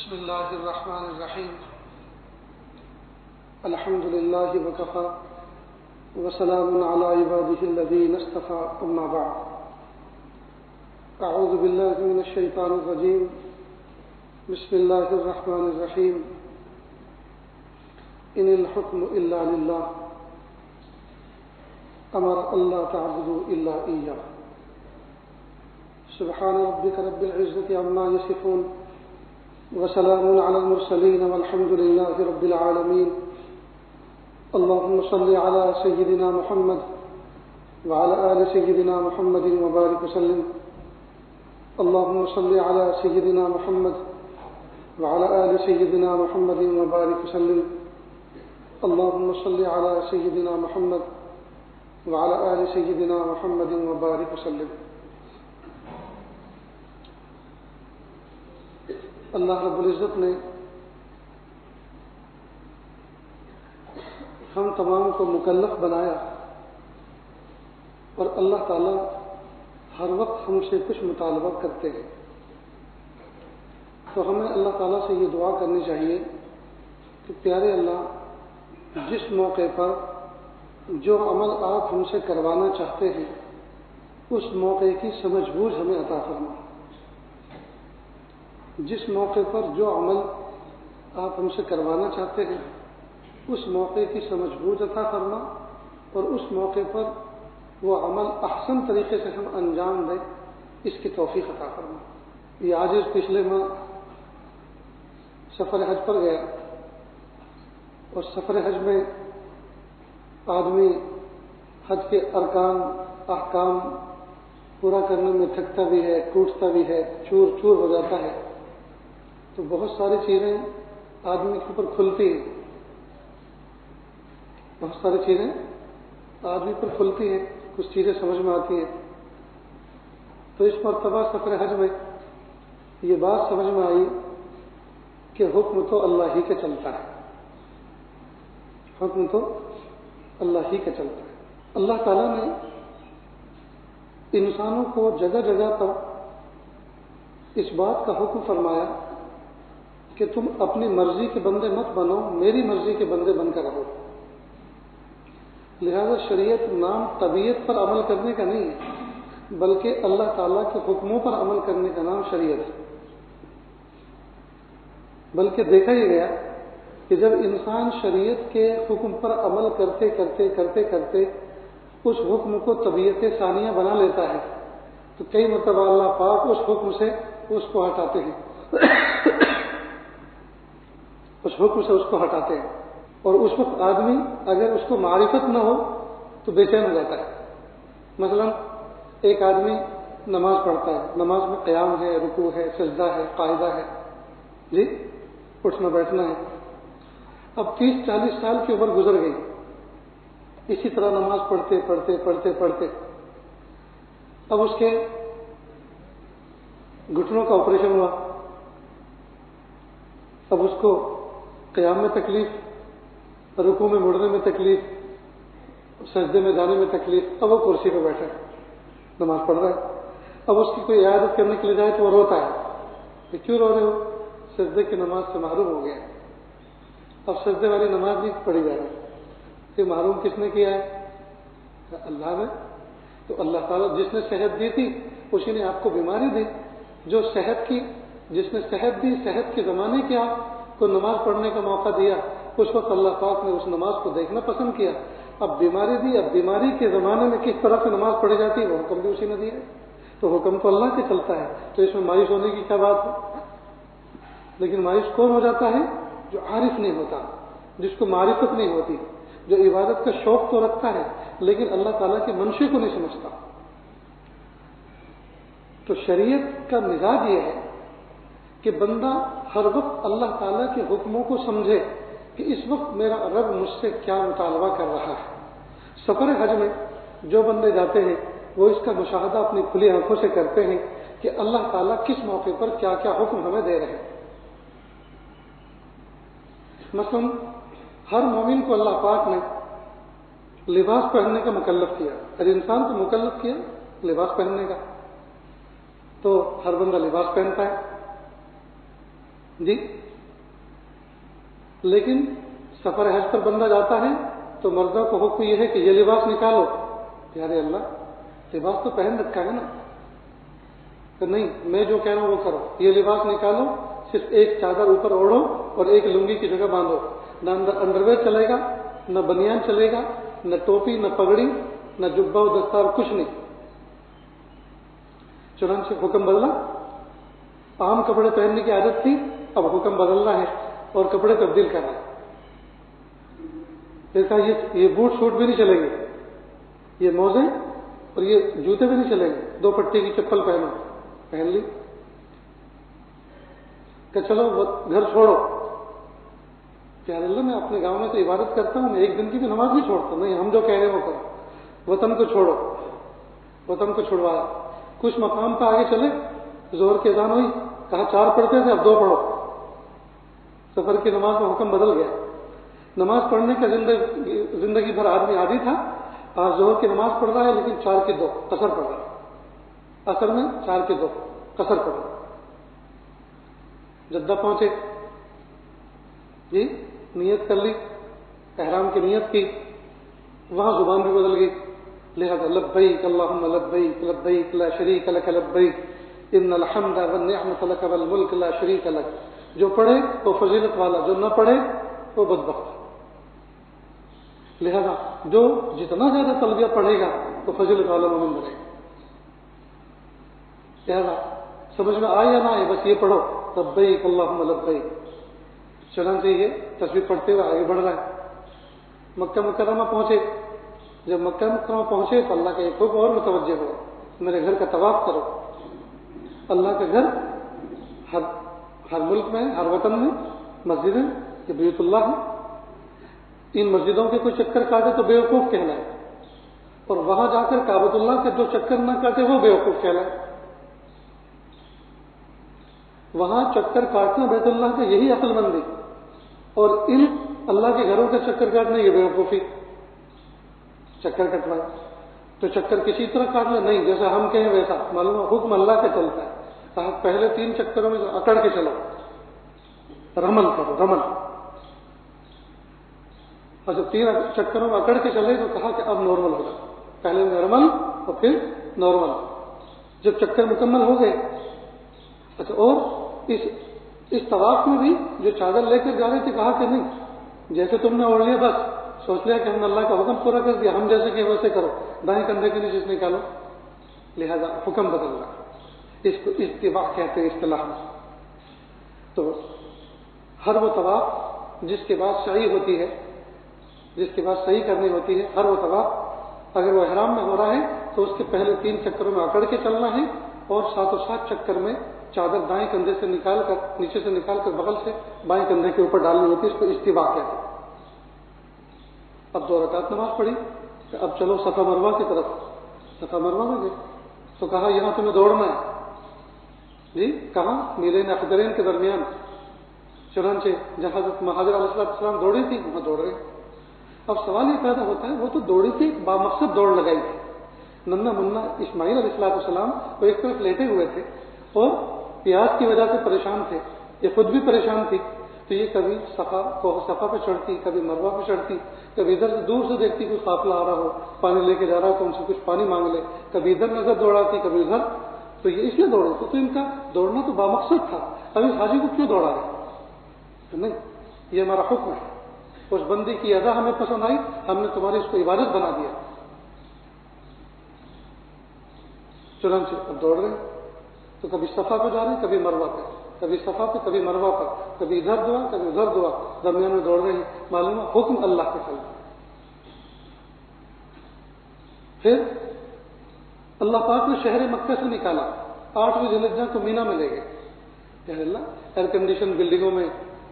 بسم الله الرحمن الرحيم الحمد لله وكفى وسلام على عباده الذين اصطفى أما بعد أعوذ بالله من الشيطان الرجيم بسم الله الرحمن الرحيم إن الحكم إلا لله أمر ألا تعبدوا إلا إياه سبحان ربك رب العزة عما يصفون وسلام على المرسلين والحمد لله رب العالمين اللهم صل على سيدنا محمد وعلى آل سيدنا محمد وبارك وسلم اللهم صل على سيدنا محمد وعلى آل سيدنا محمد وبارك وسلم اللهم صل على سيدنا محمد وعلى آل سيدنا محمد وبارك وسلم. اللہ رب العزت نے ہم تمام کو مکلف بنایا اور اللہ تعالیٰ ہر وقت ہم سے کچھ مطالبہ کرتے ہیں، تو ہمیں اللہ تعالیٰ سے یہ دعا کرنی چاہیے کہ پیارے اللہ، جس موقع پر جو عمل آپ ہم سے کروانا چاہتے ہیں اس موقع کی سمجھ بوجھ ہمیں عطا فرما. جس موقع پر جو عمل آپ ہم سے کروانا چاہتے ہیں اس موقع کی سمجھ بوجھ عطا فرما اور اس موقع پر وہ عمل احسن طریقے سے ہم انجام دیں، اس کی توفیق عطا فرما. یہ آج پچھلے ماہ سفر حج پر گیا اور سفر حج میں آدمی حج کے ارکان احکام پورا کرنے میں تھکتا بھی ہے، ٹوٹتا بھی ہے، چور چور ہو جاتا ہے، تو بہت ساری چیزیں آدمی کے اوپر کھلتی ہیں، بہت ساری چیزیں آدمی پر کھلتی ہیں، کچھ چیزیں سمجھ میں آتی ہیں. تو اس مرتبہ سفر حج میں یہ بات سمجھ میں آئی کہ حکم تو اللہ ہی کا چلتا ہے، حکم تو اللہ ہی کا چلتا ہے. اللہ تعالیٰ نے انسانوں کو جگہ جگہ پر اس بات کا حکم فرمایا کہ تم اپنی مرضی کے بندے مت بنو، میری مرضی کے بندے بن کر رہو. لہذا شریعت نام طبیعت پر عمل کرنے کا نہیں ہے، بلکہ اللہ تعالیٰ کے حکموں پر عمل کرنے کا نام شریعت ہے. بلکہ دیکھا یہ گیا کہ جب انسان شریعت کے حکم پر عمل کرتے کرتے کرتے کرتے اس حکم کو طبیعت ثانیہ بنا لیتا ہے تو کئی مرتبہ اللہ پاک اس حکم سے اس کو ہٹاتے ہیں، اس حکم سے اس کو ہٹاتے ہیں. اور اس وقت آدمی اگر اس کو معرفت نہ ہو تو بے چین ہو جاتا ہے. مثلا ایک آدمی نماز پڑھتا ہے، نماز میں قیام ہے، رکوع ہے، سجدہ ہے، قاعدہ ہے، جی اٹھنا بیٹھنا ہے. اب 30-40 سال کی عمر گزر گئی، اسی طرح نماز پڑھتے پڑھتے پڑھتے پڑھتے اب اس کے گھٹنوں کا آپریشن ہوا، اب اس کو قیام میں تکلیف، رکوع میں مڑنے میں تکلیف، سجدے میں جانے میں تکلیف. اب وہ کرسی پہ بیٹھا ہے، نماز پڑھ رہا ہے. اب اس کی کوئی عیادت کرنے کے لیے جائے تو وہ روتا ہے کہ کیوں رو رہے ہو؟ سجدے کی نماز سے محروم ہو گیا. اب سجدے والی نماز نہیں پڑھی جا رہی. کہ محروم کس نے کیا ہے؟ اللہ نے. تو اللہ تعالیٰ جس نے صحت دی تھی اسی نے آپ کو بیماری دی. جو صحت کی، جس نے صحت دی، صحت کے زمانے کے آپ کو نماز پڑھنے کا موقع دیا، اس وقت اللہ پاک نے اس نماز کو دیکھنا پسند کیا. اب بیماری دی، اب بیماری کے زمانے میں کس طرح سے نماز پڑھی جاتی ہے وہ حکم بھی اسی نے دیا. تو حکم تو اللہ کے چلتا ہے، تو اس میں مایوس ہونے کی کیا بات ہے؟ لیکن مایوس کون ہو جاتا ہے؟ جو عارف نہیں ہوتا، جس کو معرفت نہیں ہوتی، جو عبادت کا شوق تو رکھتا ہے لیکن اللہ تعالیٰ کے منشے کو نہیں سمجھتا. تو شریعت کا مزاج یہ ہے کہ بندہ ہر وقت اللہ تعالیٰ کے حکموں کو سمجھے کہ اس وقت میرا رب مجھ سے کیا مطالبہ کر رہا ہے. سفر حج میں جو بندے جاتے ہیں وہ اس کا مشاہدہ اپنی کھلی آنکھوں سے کرتے ہیں کہ اللہ تعالیٰ کس موقع پر کیا کیا حکم ہمیں دے رہے ہیں. مثلا ہر مومن کو اللہ پاک نے لباس پہننے کا مکلف کیا. ہر انسان کو مکلف کیا لباس پہننے کا، تو ہر بندہ لباس پہنتا ہے. جی لیکن سفر حج پر بندہ جاتا ہے تو مردوں کو حکم یہ ہے کہ یہ لباس نکالو. پیارے اللہ لباس تو پہن رکھا ہے نا, کہ نہیں میں جو کہہ رہا ہوں وہ کرو. یہ لباس نکالو, صرف ایک چادر اوپر اوڑھو اور ایک لنگی کی جگہ باندھو. نہ انڈرویئر چلے گا, نہ بنیان چلے گا, نہ ٹوپی, نہ پگڑی, نہ جبہ و دستار, کچھ نہیں. چنانچہ حکم بدلا. عام کپڑے پہننے کی عادت تھی, اب حکم بدلنا ہے اور کپڑے تبدیل کرنا ہے. پھر کہا یہ بوٹ سوٹ بھی نہیں چلیں گے, یہ موزے اور یہ جوتے بھی نہیں چلیں گے, 2 پٹی کی چپل پہنو. پہن لی. کہ چلو گھر چھوڑو. پیارے اللہ میں اپنے گاؤں میں تو عبادت کرتا ہوں, میں ایک دن کی بھی نماز نہیں چھوڑتا. نہیں, ہم جو کہہ رہے ہیں وہ کرو. وطن کو چھوڑو. وطن کو چھڑوایا. کچھ مقام پہ آگے چلے, زہر کی اذان ہوئی, کہا 4 پڑھتے تھے اب 2 پڑھو. سفر کی نماز میں حکم بدل گیا. نماز پڑھنے کا زندگی بھر آدمی عادی تھا, آج ظہر کی نماز پڑھ رہا ہے لیکن 4 کی 2 قصر پڑھ رہا ہے. اصل میں 4 کی 2 قصر پڑھ رہا ہے. جدہ پہنچے, جی نیت کر لی, احرام کی نیت کی, وہاں زبان بھی بدل گئی. لہذا لبیک اللہم لبیک لبیک لا شریک لک لبیک ان الحمد والنعمت لک والملک لا شریک لک. جو پڑھے وہ فضیلت والا, جو نہ پڑھے وہ بدبخت. لہذا جو جتنا زیادہ تلبیہ پڑھے گا تو فضیلت والا مومن بنے گا. لہذا سمجھ میں آئے یا نہ آئے بس یہ پڑھو لبیک اللہم لبیک. چنانچہ یہ تصویر پڑھتے ہوئے آگے بڑھ رہا ہے. مکہ مکرمہ پہنچے. جب مکہ مکرمہ پہنچے تو اللہ کا ایک حکم اور متوجہ ہو, میرے گھر کا طواف کرو. اللہ کا گھر ہر ملک میں, ہر وطن میں مسجد ہے, یہ بیت اللہ ہے. ان مسجدوں کے کوئی چکر کاٹے تو بیوقوف کہلائے, اور وہاں جا کر کعبۃ اللہ کے جو چکر نہ کاٹے وہ بیوقوف کہلائے. وہاں چکر کاٹنا بیت اللہ کا یہی عقل مندی, اور ان اللہ کے گھروں کے چکر کاٹنا یہ بیوقوفی. چکر کٹوائے تو چکر کسی طرح کاٹ لے, نہیں جیسا ہم کہیں ویسا. معلوم حکم اللہ کا چلتا ہے. کہا پہلے 3 چکروں میں اکڑ کے چلو, رمل کرو, رمل. اور جب 3 چکروں میں اکڑ کے چلے تو کہا کہ اب نارمل ہو جائے. پہلے میں رمل اور پھر نارمل. جب چکر مکمل ہو گئے, اچھا اور اس طواف میں بھی جو چادر لے کر جا رہے تھے کہا کہ نہیں جیسے تم نے اوڑھ لیا بس سوچ لیا کہ ہم نے اللہ کا حکم پورا کر دیا, ہم جیسے کہ ویسے کرو, دائیں کندھے کے نیچے سے نکالو. لہذا حکم بدل رہا. اس کو اتباع کہتے ہیں اصطلاح میں. تو ہر وہ طواف جس کے بعد سعی ہوتی ہے, جس کے بعد صحیح کرنی ہوتی ہے, ہر وہ طواف اگر وہ احرام میں ہو رہا ہے تو اس کے پہلے 3 چکروں میں اکڑ کے چلنا ہے, اور 7 چکر میں چادر دائیں کندھے سے نکال کر, نیچے سے نکال کر بغل سے بائیں کندھے کے اوپر ڈالنی ہوتی ہے. اس کو اتباع کہتے ہیں. اب 2 رکعت نماز پڑھی, اب چلو صفا مروہ کی طرف. صفا مروہ میں گئے تو کہا یہاں تمہیں دوڑنا ہے. جی کہاں؟ میلین اخدرین کے درمیان. چنانچہ جہاں حضرت علیہ السلام دوڑی تھی وہاں دوڑ رہے. اب سوال یہ پیدا ہوتا ہے, وہ تو دوڑی تھی, بامقصد دوڑ لگائی تھی. ننا منا اسماعیل علیہ السلام وہ ایک طرف لیٹے ہوئے تھے اور پیاس کی وجہ سے پریشان تھے, یہ خود بھی پریشان تھی. تو یہ کبھی صفا پہ چڑھتی, کبھی مروہ پہ چڑھتی, کبھی ادھر سے دور سے دیکھتی کوئی قافلہ آ رہا ہو, پانی لے کے جا رہا ہو تو ان سے کچھ پانی مانگ لے, کبھی ادھر نظر دوڑاتی کبھی ادھر. تو یہ اس لیے دوڑے تھے. تو ان کا دوڑنا تو بامقصد تھا. اب اس حاجی کو کیوں دوڑا رہے؟ نہیں, یہ ہمارا حکم ہے. اس بندی کی ادا ہمیں پسند آئی, ہم نے تمہاری اس کو عبادت بنا دیا. چنانچہ اب دوڑ رہے تو کبھی صفا پہ جا رہے ہیں, کبھی مروہ پہ, کبھی صفا پہ کبھی مروہ پر, کبھی ادھر دعا کبھی ادھر دعا, درمیان میں دوڑ رہے ہیں. معلوم ہے حکم اللہ کے چلتا. پھر اللہ پاک نے شہر مکہ سے نکالا, 8ویں ذی الحجہ کو مینا میں لے گئے. یا اللہ ایئر کنڈیشن بلڈنگوں میں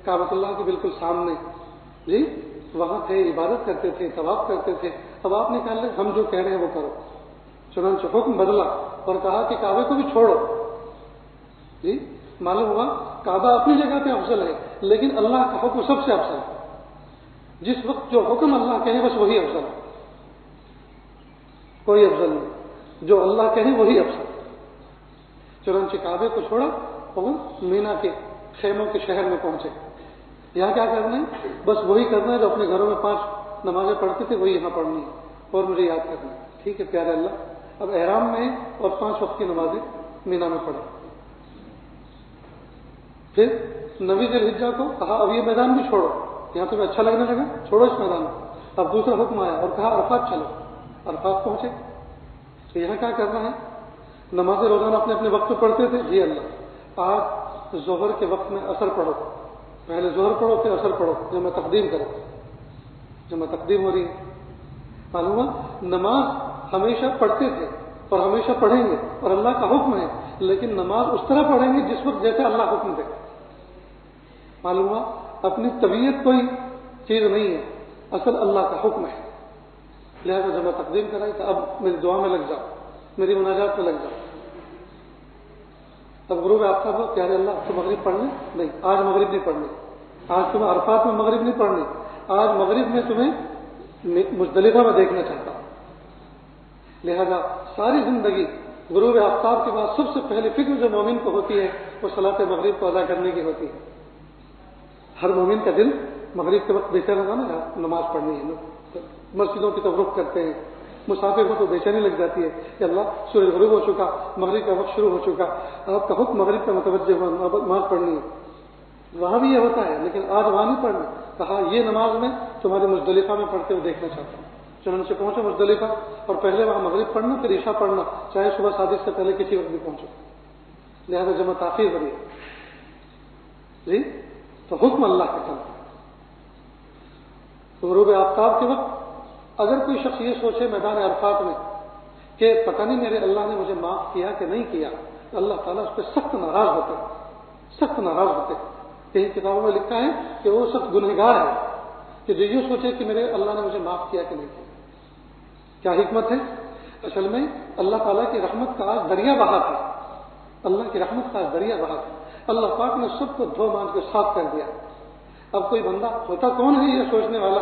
کعبۃ اللہ کے بالکل سامنے, جی وہاں تھے, عبادت کرتے تھے, طواف کرتے تھے. اب آپ نکال لیں ہم جو کہہ رہے ہیں وہ کرو. چنانچہ حکم بدلا اور کہا کہ کعبے کو بھی چھوڑو. جی معلوم ہوا کعبہ اپنی جگہ پہ افضل ہے, لیکن اللہ کا حکم سب سے افضل ہے. جس وقت جو حکم اللہ کہے بس وہی افضل ہے, کوئی افضل نہیں. جو اللہ کہے وہی افضل. چنانچہ کعبے کو چھوڑا اور مینا کے خیموں کے شہر میں پہنچے. یہاں کیا کرنا ہے؟ بس وہی کرنا ہے جو اپنے گھروں میں 5 نمازیں پڑھتے تھے وہی یہاں پڑھنی ہے اور مجھے یاد کرنا ہے. ٹھیک ہے پیارے اللہ, اب احرام میں اور 5 وقت کی نمازیں مینا میں پڑھیں. پھر 9 ذی الحجہ کو کہا اب یہ میدان بھی چھوڑو, یہاں تمہیں اچھا لگنے لگا, چھوڑو اس میدان کو. اب دوسرا حکم آیا اور کہا عرفات چلو. عرفات پہنچے. تو یہاں کیا کرنا ہے؟ نماز روزانہ اپنے اپنے وقت پہ پڑھتے تھے. جی اللہ آج ظہر کے وقت میں اثر پڑھو, پہلے ظہر پڑھو پھر اثر پڑھو, جمع تقدیم کرو. جمع تقدیم ہو رہی ہے. معلوم ہے نماز ہمیشہ پڑھتے تھے اور ہمیشہ پڑھیں گے اور اللہ کا حکم ہے, لیکن نماز اس طرح پڑھیں گے جس وقت جیسے اللہ حکم دے. معلوم ہے اپنی طبیعت کوئی چیز نہیں ہے, اصل اللہ کا حکم ہے. لہذا جمع تقدیم کرائی تو اب میری دعا میں لگ جاؤ, میری مناجات میں لگ جاؤ. اب غروب آفتاب ہو, پیارے اللہ تو مغرب پڑھنے نہیں, آج مغرب نہیں پڑھنی, آج تمہیں عرفات میں مغرب نہیں پڑھنی, آج مغرب میں تمہیں مزدلفہ میں دیکھنا چاہتا ہوں. لہذا ساری زندگی غروب آفتاب کے بعد سب سے پہلی فکر جو مومن کو ہوتی ہے وہ صلاۃ مغرب کو ادا کرنے کی ہوتی ہے. ہر مومن کا دل مغرب کے وقت بے چین ہوگا نا, نماز پڑھنی ہے, مسجدوں کی طرف رخ کرتے ہیں. مسافر کو تو بے چینی لگ جاتی ہے کہ اللہ سورج غروب ہو چکا, مغرب کا وقت شروع ہو چکا, آپ کا حکم مغرب کا متوجہ ہوا, نماز پڑھنی ہے. وہاں بھی یہ ہوتا ہے لیکن آج وہاں نہیں پڑھنا. کہا یہ نماز میں تمہارے مزدلفہ میں پڑھتے ہوئے دیکھنا چاہتا ہوں. چنانچہ پہنچو مزدلفہ اور پہلے وہاں مغرب پڑھنا پھر عشاء پڑھنا, چاہے صبح صادق سے پہلے کسی وقت بھی پہنچو. لہذا جمع تاخیر ہو رہی ہے. جی تو حکم اللہ کا کام. غروب آفتاب کے وقت اگر کوئی شخص یہ سوچے میدان عرفات میں کہ پتہ نہیں میرے اللہ نے مجھے معاف کیا کہ نہیں کیا, تو اللہ تعالیٰ اس پہ سخت ناراض ہوتے, سخت ناراض ہوتے. کئی کتابوں میں لکھا ہے کہ وہ سخت گنہگار ہے کہ جو یہ سوچے کہ میرے اللہ نے مجھے معاف کیا کہ نہیں کیا. کیا حکمت ہے؟ اصل میں اللہ تعالیٰ کی رحمت کا آج دریا بہا تھا. اللہ کی رحمت کا آج دریا بہا تھا. اللہ پاک نے سب کو دھو مان کے صاف کر دیا. اب کوئی بندہ ہوتا کون ہے یہ سوچنے والا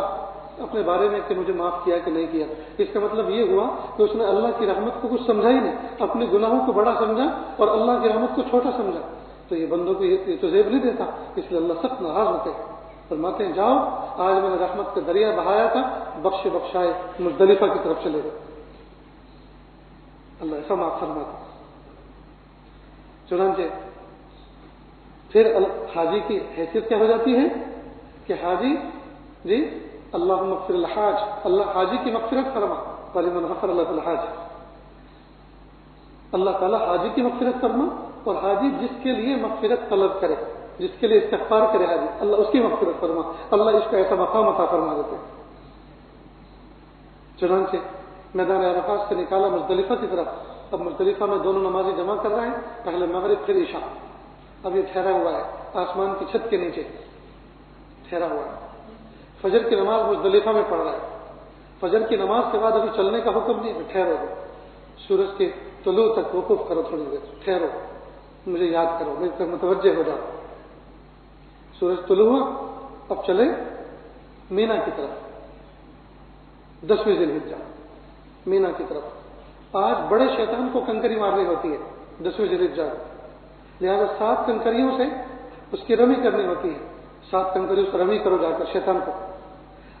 اپنے بارے میں کہ مجھے معاف کیا کہ نہیں کیا؟ اس کا مطلب یہ ہوا کہ اس نے اللہ کی رحمت کو کچھ سمجھا ہی نہیں, اپنے گناہوں کو بڑا سمجھا اور اللہ کی رحمت کو چھوٹا سمجھا. تو یہ بندوں کو یہ تو زیب نہیں دیتا, اس لیے اللہ سخت ناراض ہوتے ہیں. فرماتے ہیں جاؤ آج میں نے رحمت کا دریا بہایا تھا, بخش بخشائے مزدلفہ کی طرف چلے گئے. اللہ ایسا معاف فرماتا. چنانچہ پھر حاجی کی حیثیت کیا ہو جاتی ہے کہ حاجی جی اللہ مغفر الحاج, اللہ حاجی کی مغفرت فرما. ولمن غفر اللہ الحاج, اللہ تعالیٰ حاجی کی مغفرت فرما. اور حاجی جس کے لیے مغفرت طلب کرے, جس کے لیے استغفار کرے حاجی, اللہ اس کی مغفرت فرما. اللہ اس کا ایسا مقام عطا فرما دیتے. چنانچہ میدان عرفات سے نکالا مزدلفہ کی طرف. اب مزدلفہ میں دونوں نمازیں جمع کر رہے ہیں, پہلے مغرب پھر عشاء. اب یہ ٹھہرا ہوا ہے آسمان کی چھت کے نیچے ٹھہرا ہوا ہے. فجر کی نماز مزدلفہ میں پڑھ رہا ہے. فجر کی نماز کے بعد ابھی چلنے کا حکم نہیں, ٹھہرو, سورج کے طلوع تک وقوف کرو, تھوڑی دیر ٹھہرو, مجھے یاد کرو, میرے تک متوجہ ہو جاؤ. سورج طلوع ہوا, اب چلے مینا کی طرف. 10ویں ذی الحجہ مینا کی طرف. آج بڑے شیطان کو کنکری مارنی ہوتی ہے 10ویں ذی الحجہ, لہذا 7 کنکریوں سے اس کی رمی کرنی ہوتی ہے. 7 کنکریوں سے رمی کرو جا کر شیطان کو.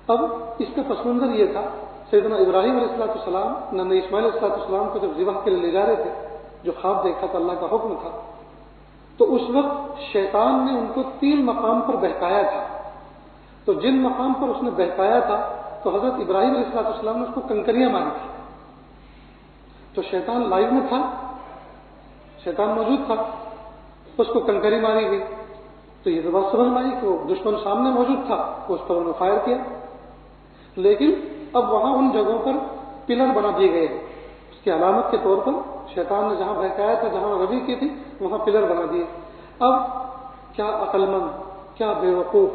اب اس کا پس منظر یہ تھا, سیدنا ابراہیم علیہ السلام نبی اسماعیل علیہ السلام کو جب ذبح کے لیے لے جا رہے تھے, جو خواب دیکھا تھا اللہ کا حکم تھا, تو اس وقت شیطان نے ان کو 3 مقام پر بہکایا تھا. تو جن مقام پر اس نے بہکایا تھا تو حضرت ابراہیم علیہ السلام نے اس کو کنکریاں ماری تھی. تو شیطان لائیو میں تھا, شیطان موجود تھا, اس کو کنکری ماری گئی. تو یہ تو بات سمجھ میں آئی کہ وہ دشمن سامنے موجود تھا, اس پر انہوں نے فائر کیا. لیکن اب وہاں ان جگہوں پر پلر بنا دیے گئے ہیں, اس کی علامت کے طور پر شیطان نے جہاں بہکایا تھا, جہاں ربی کی تھی, وہاں پلر بنا دیے. اب کیا عقل مند, کیا بے وقوف,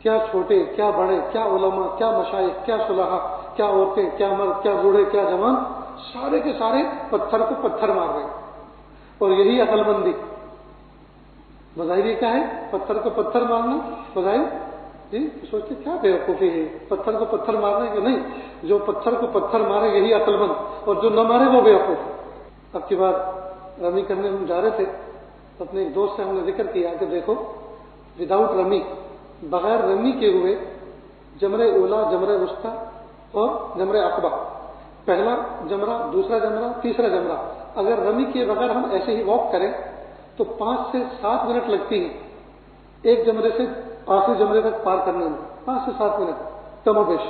کیا چھوٹے, کیا بڑے, کیا علماء, کیا مشائخ, کیا صلحاء, کیا عورتیں, کیا مرد, کیا بوڑھے, کیا جوان, سارے کے سارے پتھر کو پتھر مار رہے ہیں. اور یہی عقل مندی. بظاہر یہ کیا ہے, پتھر کو پتھر مارنا. بظاہر جی سوچتے کیا بے وقوفی ہے, پتھر کو پتھر مارنے کے نہیں, جو پتھر کو پتھر مارے یہی عقل مند, اور جو نہ مارے وہ بے وقوف. اب کی بار رمی کرنے ہم جا رہے تھے, اپنے ایک دوست سے ہم نے ذکر کیا کہ دیکھو وداؤٹ رمی، بغیر رمی کے ہوئے جمرہ اولا، جمرہ وسطیٰ اور جمرہ عقبہ، پہلا جمرہ، دوسرا جمرہ، تیسرا جمرہ، اگر رمی کے بغیر ہم ایسے ہی واک کریں تو 5 سے 7 منٹ لگتی ہیں ایک جمرے سے آخری جمرے تک پار کرنے میں، 5 سے 7 منٹ کم و بیش۔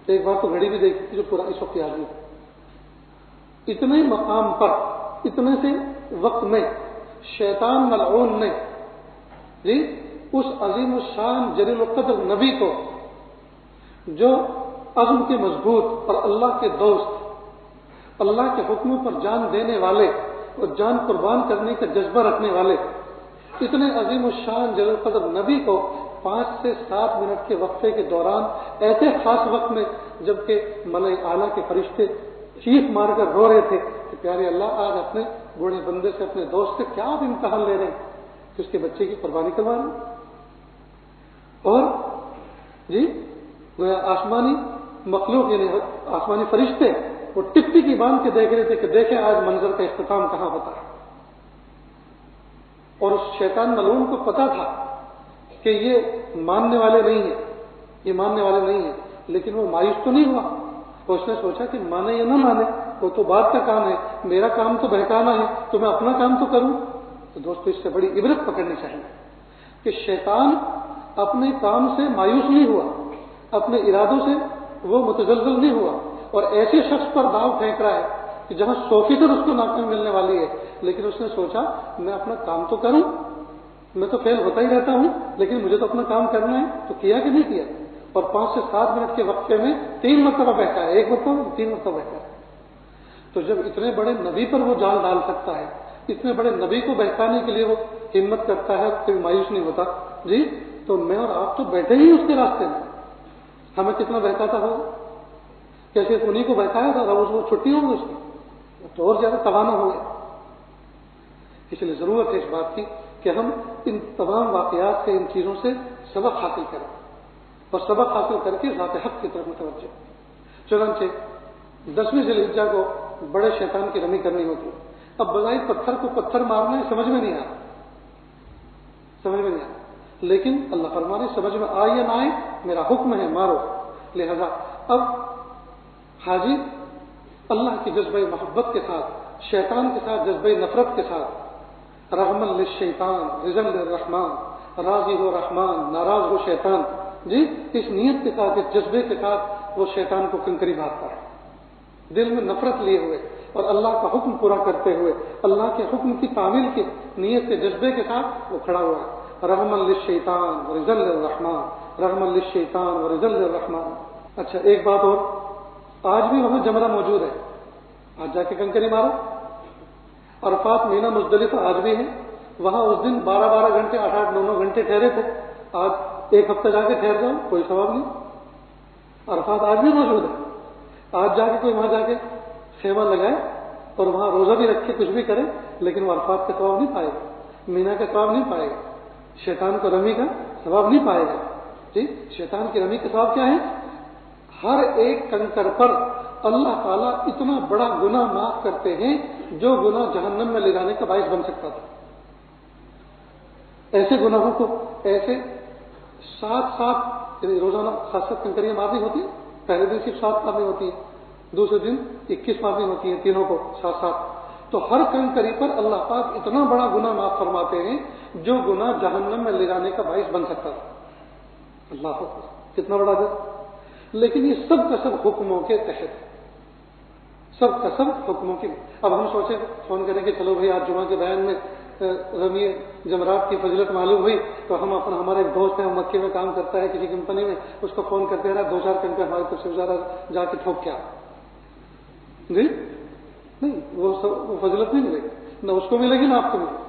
ایک بار تو گھڑی بھی دیکھی جو پورا اس وقت یاد نہیں۔ اتنے مقام پر، اتنے سے وقت میں شیطان ملعون نے جی اس عظیم الشان جلیل القدر نبی کو، جو عزم کے مضبوط اور اللہ کے دوست، اللہ کے حکموں پر جان دینے والے اور جان قربان کرنے کا جذبہ رکھنے والے، اتنے عظیم الشان جلیل القدر نبی کو 5 سے 7 منٹ کے وقفے کے دوران، ایسے خاص وقت میں جبکہ ملائے اعلیٰ کے فرشتے چیخ مار کر رو رہے تھے کہ پیارے اللہ، آج اپنے بوڑھے بندے سے، اپنے دوست سے کیا آپ امتحان لے رہے ہیں کہ اس کے بچے کی قربانی کروا رہے ہیں؟ اور جی گویا آسمانی مخلوق یعنی آسمانی فرشتے وہ ٹپی کی باندھ کے دیکھ رہے تھے کہ دیکھیں آج منظر کا اختتام کہاں ہوتا ہے۔ اور اس شیطان ملعون کو پتا تھا کہ یہ ماننے والے نہیں ہیں، یہ ماننے والے نہیں ہیں، لیکن وہ مایوس تو نہیں ہوا۔ اس نے سوچا کہ مانے یا نہ مانے وہ تو بات کا کام ہے، میرا کام تو بہکانا ہے، تو میں اپنا کام تو کروں۔ تو دوستو اس سے بڑی عبرت پکڑنی چاہیے کہ شیطان اپنے کام سے مایوس نہیں ہوا، اپنے ارادوں سے وہ متزلزل نہیں ہوا، اور ایسے شخص پر داؤ پھینک رہا ہے کہ جہاں 100% اس کو ناکامی ملنے والی ہے، لیکن اس نے سوچا میں اپنا کام تو کروں، میں تو فیل ہوتا ہی رہتا ہوں لیکن مجھے تو اپنا کام کرنا ہے، تو کیا کہ نہیں کیا؟ اور 5 سے 7 منٹ کے وقفے میں 3 مرتبہ بہکا ہے، 1 مرتبہ 3 مرتبہ بہکا ہے۔ تو جب اتنے بڑے نبی پر وہ جال ڈال سکتا ہے، اتنے بڑے نبی کو بہکانے کے لیے وہ ہمت کرتا ہے، کوئی مایوس نہیں ہوتا جی، تو میں اور آپ تو بیٹھے ہی اس کے راستے میں، ہمیں کتنا بہکاتا ہو؟ کیسے انہیں کو بہکایا تھا روز وہ چھٹی ہوگی اس کی تو اور زیادہ توانا ہو گیا۔ اس لیے ضرورت ہے اس بات کی کہ ہم ان تمام واقعات سے، ان چیزوں سے سبق حاصل کریں اور سبق حاصل کر کے ذات حق کی طرف متوجہ۔ چنانچہ 10ویں ذی الحجہ کو بڑے شیطان کی رمی کرنی ہوتی ہے۔ اب بظاہر پتھر کو پتھر مارنا ہے، سمجھ میں نہیں آ رہا، سمجھ میں نہیں آ رہا، لیکن اللہ فرمانے سمجھ میں آئے یا نہ آئے میرا حکم ہے مارو۔ لہذا اب حاجی اللہ کی جذبہ محبت کے ساتھ، شیطان کے ساتھ جذبہ نفرت کے ساتھ، رحمن للشیطان رضا للرحمن، راضی ہو رحمان ناراض ہو شیطان جی، اس نیت کے ساتھ، اس جذبے کے ساتھ وہ شیطان کو کنکری مارتا ہے، دل میں نفرت لیے ہوئے اور اللہ کا حکم پورا کرتے ہوئے، اللہ کے حکم کی تعمیل کی نیت کے جذبے کے ساتھ وہ کھڑا ہوا ہے۔ رحمن للشیطان ورضا للرحمن، رحمن للشیطان ورضا للرحمن۔ اچھا ایک بات اور، آج بھی وہاں جمرہ موجود ہے، آج جا کے کنکری مارو۔ عرفات، مینا، مزدلفہ آج بھی ہے، وہاں اس دن 12 گھنٹے 8 گھنٹے ٹھہرے تھے، آج 1 ہفتہ جا کے ٹھہر جاؤ کوئی ثواب نہیں۔ عرفات آج بھی موجود ہے، آج جا کے کوئی وہاں جا کے خیمہ لگائے اور وہاں روزہ بھی رکھے، کچھ بھی کرے، لیکن وہ عرفات کا ثواب نہیں پائے گا، مینا کا ثواب نہیں پائے گا، شیطان کو رمی کا ثواب نہیں پائے گا جی۔ شیطان کی رمی کا ثواب کیا ہے؟ ہر ایک کنکر پر اللہ تعالیٰ اتنا بڑا گناہ معاف کرتے ہیں جو گناہ جہنم میں لے جانے کا باعث بن سکتا تھا۔ ایسے گناہوں کو ایسے 7 یعنی روزانہ 7 کنکریاں مارنی ہوتی ہیں، پہلے دن صرف 7 مارنی ہوتی ہیں، دوسرے دن 21 مارنی ہوتی ہیں، تینوں کو 7۔ تو ہر کنکری پر اللہ پاک اتنا بڑا گناہ معاف فرماتے ہیں جو گناہ جہنم میں لے جانے کا باعث بن سکتا تھا۔ اللہ اکبر، کتنا بڑا ہے! لیکن یہ سب کا سب حکموں کے تحت، سب کا سب حکموں کی۔ اب ہم سوچیں فون کریں کہ چلو بھائی آج جمعہ کے بیان میں رمی جمرات کی فضیلت معلوم ہوئی تو ہم ہمارے ایک دوست ہیں، وہ مکے میں کام کرتا ہے کسی کمپنی میں، اس کو فون کرتے رہا 2-4 گھنٹے ہماری طرف سے گزارا، جا کے ٹھوک کیا جی؟ نہیں، وہ فضیلت نہیں ملے گی، نہ اس کو ملے گی نہ آپ کو ملے گی،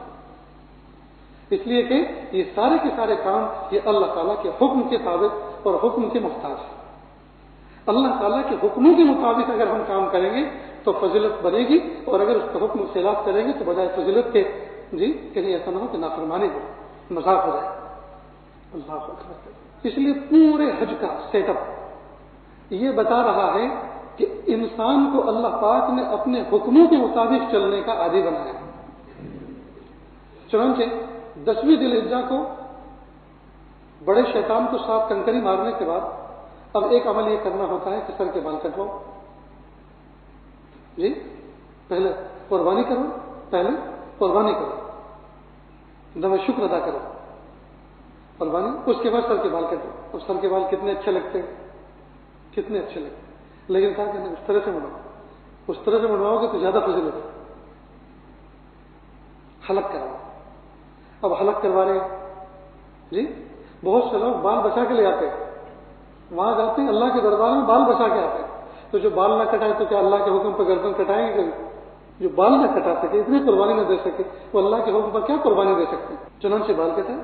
اس لیے کہ یہ سارے کے سارے کام یہ اللہ تعالیٰ کے حکم کے تابع اور حکم کے محتاج ہے۔ اللہ تعالیٰ کے حکموں کے مطابق اگر ہم کام کریں گے تو فضیلت بنے گی، اور اگر اس کا حکم خلاف کریں گے تو بجائے فضیلت کے جی کہیں ایسا نہ ہو کہ نافرمانی ہو، مذاق ہو جائے۔ اللہ اکبر۔ اس لیے پورے حج کا سیٹ اپ یہ بتا رہا ہے کہ انسان کو اللہ پاک نے اپنے حکموں کے مطابق چلنے کا عادی بنایا ہے۔ چنانچہ 10ویں ذی الحجہ کو بڑے شیطان کو 7 کنکری مارنے کے بعد اب ایک عمل یہ کرنا ہوتا ہے کہ سر کے بال کٹواؤ. جی پہلے قربانی کرو, دم شکر ادا کرو قربانی, اس کے بعد سر کے بال کٹو. اور سر کے بال کتنے اچھے لگتے ہیں, لیکن کہا کہ اس طرح سے منڈواؤ گے تو زیادہ فضیلت ہے. حلق کرواؤ. اب حلق کروا رہے ہیں جی, بہت سے لوگ بال بچا کے لے آتے ہیں, وہاں جاتے ہیں اللہ کے دربار میں بال بچا کے آتے ہیں. تو جو بال نہ کٹائے تو کیا اللہ کے حکم پر گردن کٹائیں گے؟ جو بال نہ کٹا سکے, اتنی قربانی نہ دے سکے, وہ اللہ کے حکم پر کیا قربانی دے سکتے ہیں؟ چنانچہ بال کٹائے.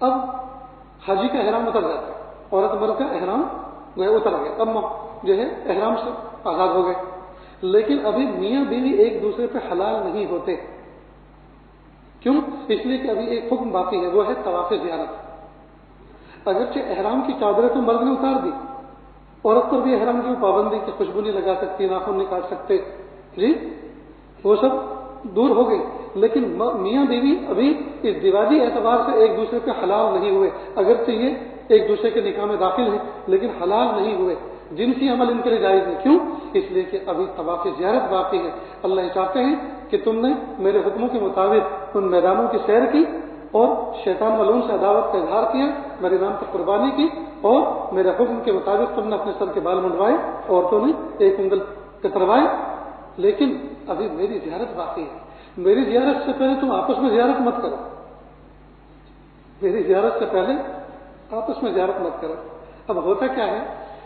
اب حاجی کا احرام اتر جاتا ہے, عورت مرد کا احرام اتر گیا, اب جو ہے احرام سے آزاد ہو گئے. لیکن ابھی میاں بیوی ایک دوسرے پہ حلال نہیں ہوتے. کیوں؟ اس لیے کہ ابھی ایک حکم باقی ہے, وہ ہے طواف زیارت. اگرچہ احرام کی چادریں تو مرد نے اتار دی, عورت پر بھی احرام کی پابندی کہ خوشبو نہیں لگا سکتی, ناخن نہیں کاٹ سکتے, جی وہ سب دور ہو گئی. لیکن میاں بیوی ابھی اس دیواجی اعتبار سے ایک دوسرے پہ حلال نہیں ہوئے. اگرچہ یہ ایک دوسرے کے نکاح میں داخل ہیں لیکن حلال نہیں ہوئے. جنسی عمل ان کے لیے جائز نہیں. کیوں؟ اس لیے کہ ابھی طواف زیارت باقی ہے. اللہ چاہتے ہیں کہ تم نے میرے حکموں کے مطابق ان میدانوں کی سیر کی اور شیطان ملعون سے عداوت کا اظہار کیا, میرے نام پر قربانی کی, اور میرے حکم کے مطابق تم نے اپنے سر کے بال منڈوائے, عورتوں نے ایک انگل کتروائے. لیکن ابھی میری زیارت باقی ہے. میری زیارت سے پہلے تم آپس میں زیارت مت کرو. میری زیارت سے پہلے آپس میں زیارت مت کرو. اب ہوتا کیا ہے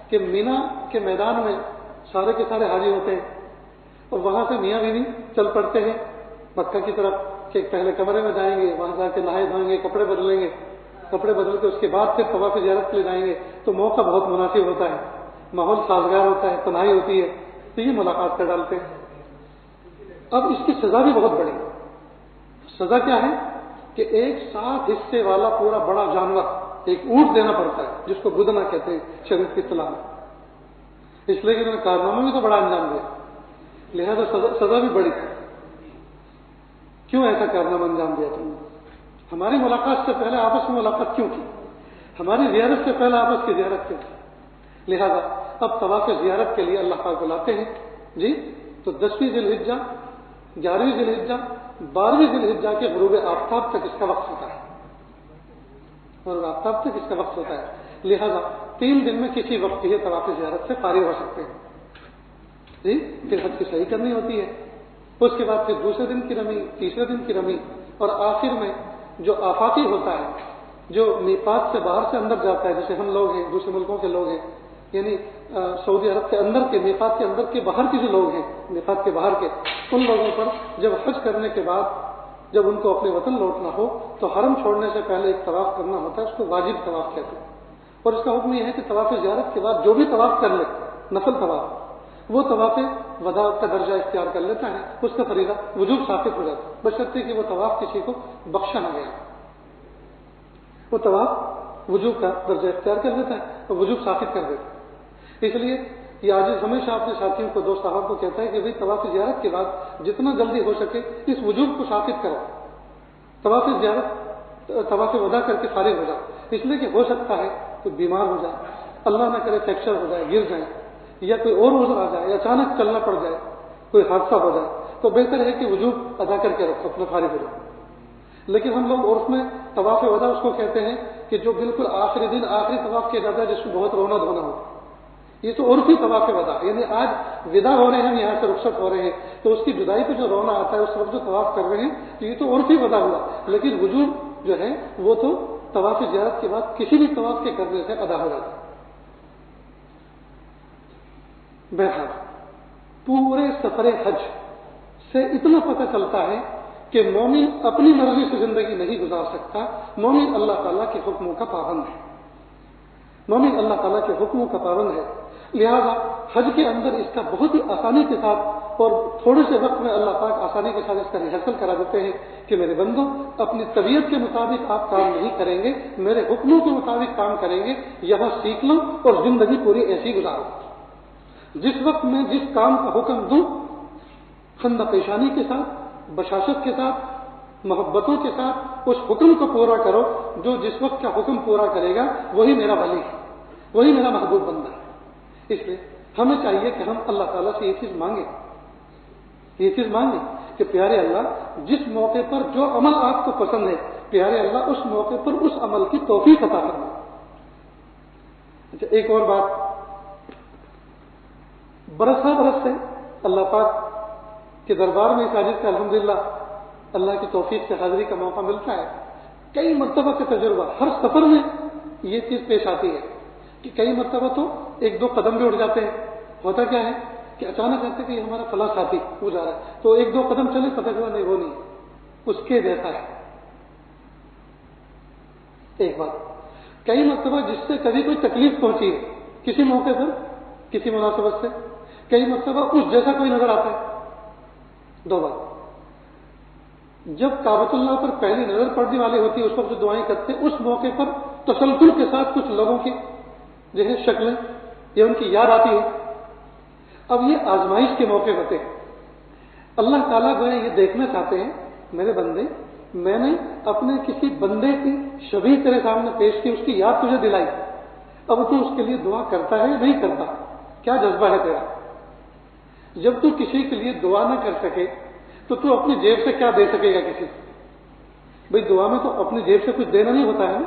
کہ مینا کے میدان میں سارے کے سارے حاجی ہوتے ہیں, اور وہاں سے میاں بیوی چل پڑتے ہیں مکہ کی طرف کہ پہلے کمرے میں جائیں گے, وہاں جا کے نہائے دھوئیں گے, کپڑے بدلیں گے, کپڑے بدل کے اس کے بعد پھر طواف زیارت کے لیے جائیں گے. تو موقع بہت مناسب ہوتا ہے, ماحول سازگار ہوتا ہے, تنہائی ہوتی ہے, تو یہ ملاقات کر ڈالتے ہیں. اب اس کی سزا بھی بہت بڑی. سزا کیا ہے کہ ایک 7 حصے والا پورا بڑا جانور, ایک اونٹ دینا پڑتا ہے, جس کو بدنا کہتے ہیں شریعت کی اصطلاح میں. اس لیے کہ انہوں نے کارنامہ بھی تو بڑا انجام دیا, لہذا سزا بھی بڑی. کیوں ایسا کارنامہ انجام دیا تم نے؟ ہماری ملاقات سے پہلے آپس میں ملاقات کیوں کی؟ ہماری زیارت سے پہلے آپس کی زیارت کیوں کی؟ لہذا اب طواف زیارت کے لیے اللہ پاک بلاتے ہیں جی. تو 10ویں ذی الحجہ, 11ویں ذی الحجہ, 12ویں ذی الحجہ کے غروب آفتاب تک اس کا وقت ہوتا ہے. غروب آفتاب تک اس کا وقت ہوتا ہے. لہذا 3 دن میں کسی وقت یہ طواف زیارت سے فارغ ہو سکتے ہیں جی. پھر حج کی صحیح کرنی ہوتی ہے. اس کے بعد پھر دوسرے دن کی رمی, تیسرے دن کی رمی, اور آخر میں جو آفاقی ہوتا ہے, جو میقات سے باہر سے اندر جاتا ہے, جیسے ہم لوگ ہیں, دوسرے ملکوں کے لوگ ہیں, یعنی سعودی عرب کے اندر کے, میقات کے اندر کے باہر کے جو لوگ ہیں, میقات کے باہر کے, ان لوگوں پر جب حج کرنے کے بعد جب ان کو اپنے وطن لوٹنا ہو تو حرم چھوڑنے سے پہلے ایک طواف کرنا ہوتا ہے, اس کو واجب طواف کہتے ہیں. اور اس کا حکم یہ ہے کہ طواف زیارت کے بعد جو بھی طواف کر لے, نفل طواف, وہ طواف وداع کا درجہ اختیار کر لیتا ہے, اس کا فریضہ وجوب ثابت ہو جاتا ہے, بشرطے کہ وہ طواف کسی کو بخشا نہ گیا. وہ طواف وجوب کا درجہ اختیار کر لیتا ہے اور وجوب ثابت کر دیتا ہے. اس لیے یہ آج ہمیشہ اپنے ساتھیوں کو, دوست صاحب کو کہتا ہے کہ بھائی طواف زیارت کے بعد جتنا جلدی ہو سکے اس وجوب کو ثابت کرو. طواف زیارت, طواف وداع کر کے فارغ ہو جاؤ. اس لیے کہ ہو سکتا ہے کوئی بیمار ہو جائے, اللہ نہ کرے فریکچر ہو جائے, گر جائے, یا کوئی اور عذر آ جائے, یا اچانک چلنا پڑ جائے, کوئی حادثہ ہو جائے, تو بہتر ہے کہ وجوب ادا کر کے رکھو, اپنا فارغ ہو جاؤ. لیکن ہم لوگ عرف میں طواف وداع اس کو کہتے ہیں کہ جو بالکل آخری دن آخری طواف کیا جاتا ہے, جس میں بہت رونا دھونا ہو. یہ تو عرفی طواف وداع, یعنی آج ودا ہو رہے ہیں, ہم یہاں سے رخصت ہو رہے ہیں, تو اس کی جدائی پہ جو رونا آتا ہے, اس وقت جو طواف کر رہے ہیں, تو یہ تو عرفی ودا ہوا. لیکن وجوب جو ہے وہ تو طواف زیارت کے بعد کسی بھی طواف کے کرنے سے ادا ہو جاتا ہے. بہرحال پورے سفر حج سے اتنا پتہ چلتا ہے کہ مومن اپنی مرضی سے زندگی نہیں گزار سکتا. مومن اللہ تعالیٰ کے حکموں کا پابند ہے, مومن اللہ تعالیٰ کے حکموں کا پابند ہے. لہذا حج کے اندر اس کا بہت ہی آسانی کے ساتھ اور تھوڑے سے وقت میں اللہ پاک آسانی کے ساتھ اس کا ریہرسل کرا دیتے ہیں کہ میرے بندو, اپنی طبیعت کے مطابق آپ کام نہیں کریں گے, میرے حکموں کے مطابق کام کریں گے. یہاں سیکھ لو اور زندگی پوری ایسی گزارو. جس وقت میں جس کام کا حکم دوں, خندہ پیشانی کے ساتھ, بشاشت کے ساتھ, محبتوں کے ساتھ اس حکم کو پورا کرو جو جس وقت کا حکم پورا کرے گا وہی میرا ولی ہے، وہی میرا محبوب بندہ ہے۔ اس لیے ہمیں چاہیے کہ ہم اللہ تعالیٰ سے یہ چیز مانگیں کہ پیارے اللہ جس موقع پر جو عمل آپ کو پسند ہے، پیارے اللہ اس موقع پر اس عمل کی توفیق عطا کرنا۔ اچھا، ایک اور بات، برس سے اللہ پاک کے دربار میں ساجد کا الحمدللہ اللہ کی توفیق سے حاضری کا موقع ملتا ہے۔ کئی مرتبہ کا تجربہ، ہر سفر میں یہ چیز پیش آتی ہے کہ کئی مرتبہ تو ایک دو قدم بھی اٹھ جاتے ہیں۔ ہوتا کیا ہے کہ اچانک آتے کہ یہ ہمارا فلاں ساتھی ہو جا رہا ہے، تو ایک دو قدم چلے، پتہ چلا نہیں وہ نہیں، اس کے جیسا ہے۔ ایک بات، کئی مرتبہ جس سے کبھی کوئی تکلیف پہنچی ہے کسی موقع پر، کسی مناسبت سے، کئی مرتبہ اس جیسا کوئی نظر آتا ہے۔ دو بات، جب کعبۃ اللہ پر پہلی نظر پڑنے والی ہوتی ہے اس وقت جو دعائیں کرتے ہیں، اس موقع پر تسلسل کے ساتھ کچھ لوگوں کی جو ہے شکلیں یا ان کی یاد آتی ہے۔ اب یہ آزمائش کے موقع ہوتے ہیں، اللہ تعالیٰ جو ہے یہ دیکھنا چاہتے ہیں میرے بندے، میں نے اپنے کسی بندے کی شبیہ تیرے سامنے پیش کی، اس کی یاد تجھے دلائی، اب تو اس کے لیے دعا کرتا ہے یا نہیں کرتا؟ کیا جذبہ ہے تیرا؟ جب تو کسی کے لیے دعا نہ کر سکے تو اپنی جیب سے کیا دے سکے گا کسی کو؟ بھئی دعا میں تو اپنی جیب سے کچھ دینا نہیں ہوتا ہے نا،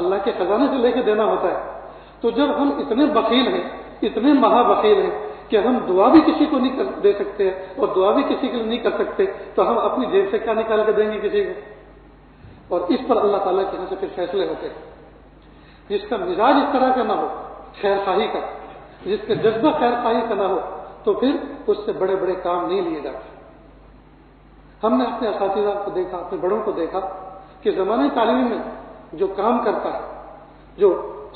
اللہ کے خزانے سے لے کے دینا ہوتا ہے۔ تو جب ہم اتنے بخیل ہیں، اتنے مہا بخیل ہیں کہ ہم دعا بھی کسی کو نہیں دے سکتے اور دعا بھی کسی کے لیے نہیں کر سکتے، تو ہم اپنی جیب سے کیا نکال کے دیں گے کسی کو؟ اور اس پر اللہ تعالیٰ کے یہاں سے پھر فیصلے ہوتے ہیں۔ جس کا مزاج اس طرح کا نہ ہو خیر خواہی کا، جس کا جذبہ خیر خواہی کا نہ ہو، تو پھر اس سے بڑے بڑے کام نہیں لیے جاتے۔ ہم نے اپنے اساتذہ کو دیکھا، اپنے بڑوں کو دیکھا کہ زمانۂ تعلیم میں جو کام کرتا ہے، جو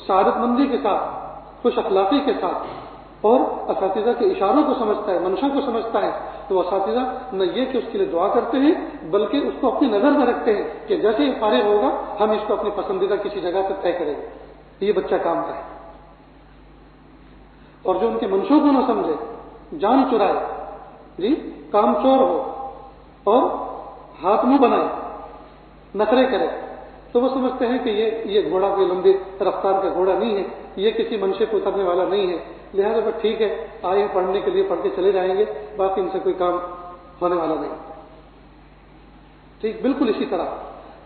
سعادت مندی کے ساتھ، خوش اخلاقی کے ساتھ، اور اساتذہ کے اشاروں کو سمجھتا ہے، منشا کو سمجھتا ہے، تو اساتذہ نہ یہ کہ اس کے لیے دعا کرتے ہیں، بلکہ اس کو اپنی نظر میں رکھتے ہیں کہ جیسے ہی فارغ ہوگا ہم اس کو اپنی پسندیدہ کسی جگہ پر طے کریں گے، یہ بچہ کام کرے۔ اور جو ان کے منشوں کو نہ سمجھے، جان چرائے، جی کام چور ہو اور ہاتھ منہ بنائے، نخرے کرے، تو وہ سمجھتے ہیں کہ یہ گھوڑا کوئی لمبی رفتار کا گھوڑا نہیں ہے، یہ کسی منشے کو اترنے والا نہیں ہے، لہٰذا وہ ٹھیک ہے آئے پڑھنے کے لیے پڑھ کے چلے جائیں گے، باقی ان سے کوئی کام ہونے والا نہیں۔ ٹھیک بالکل اسی طرح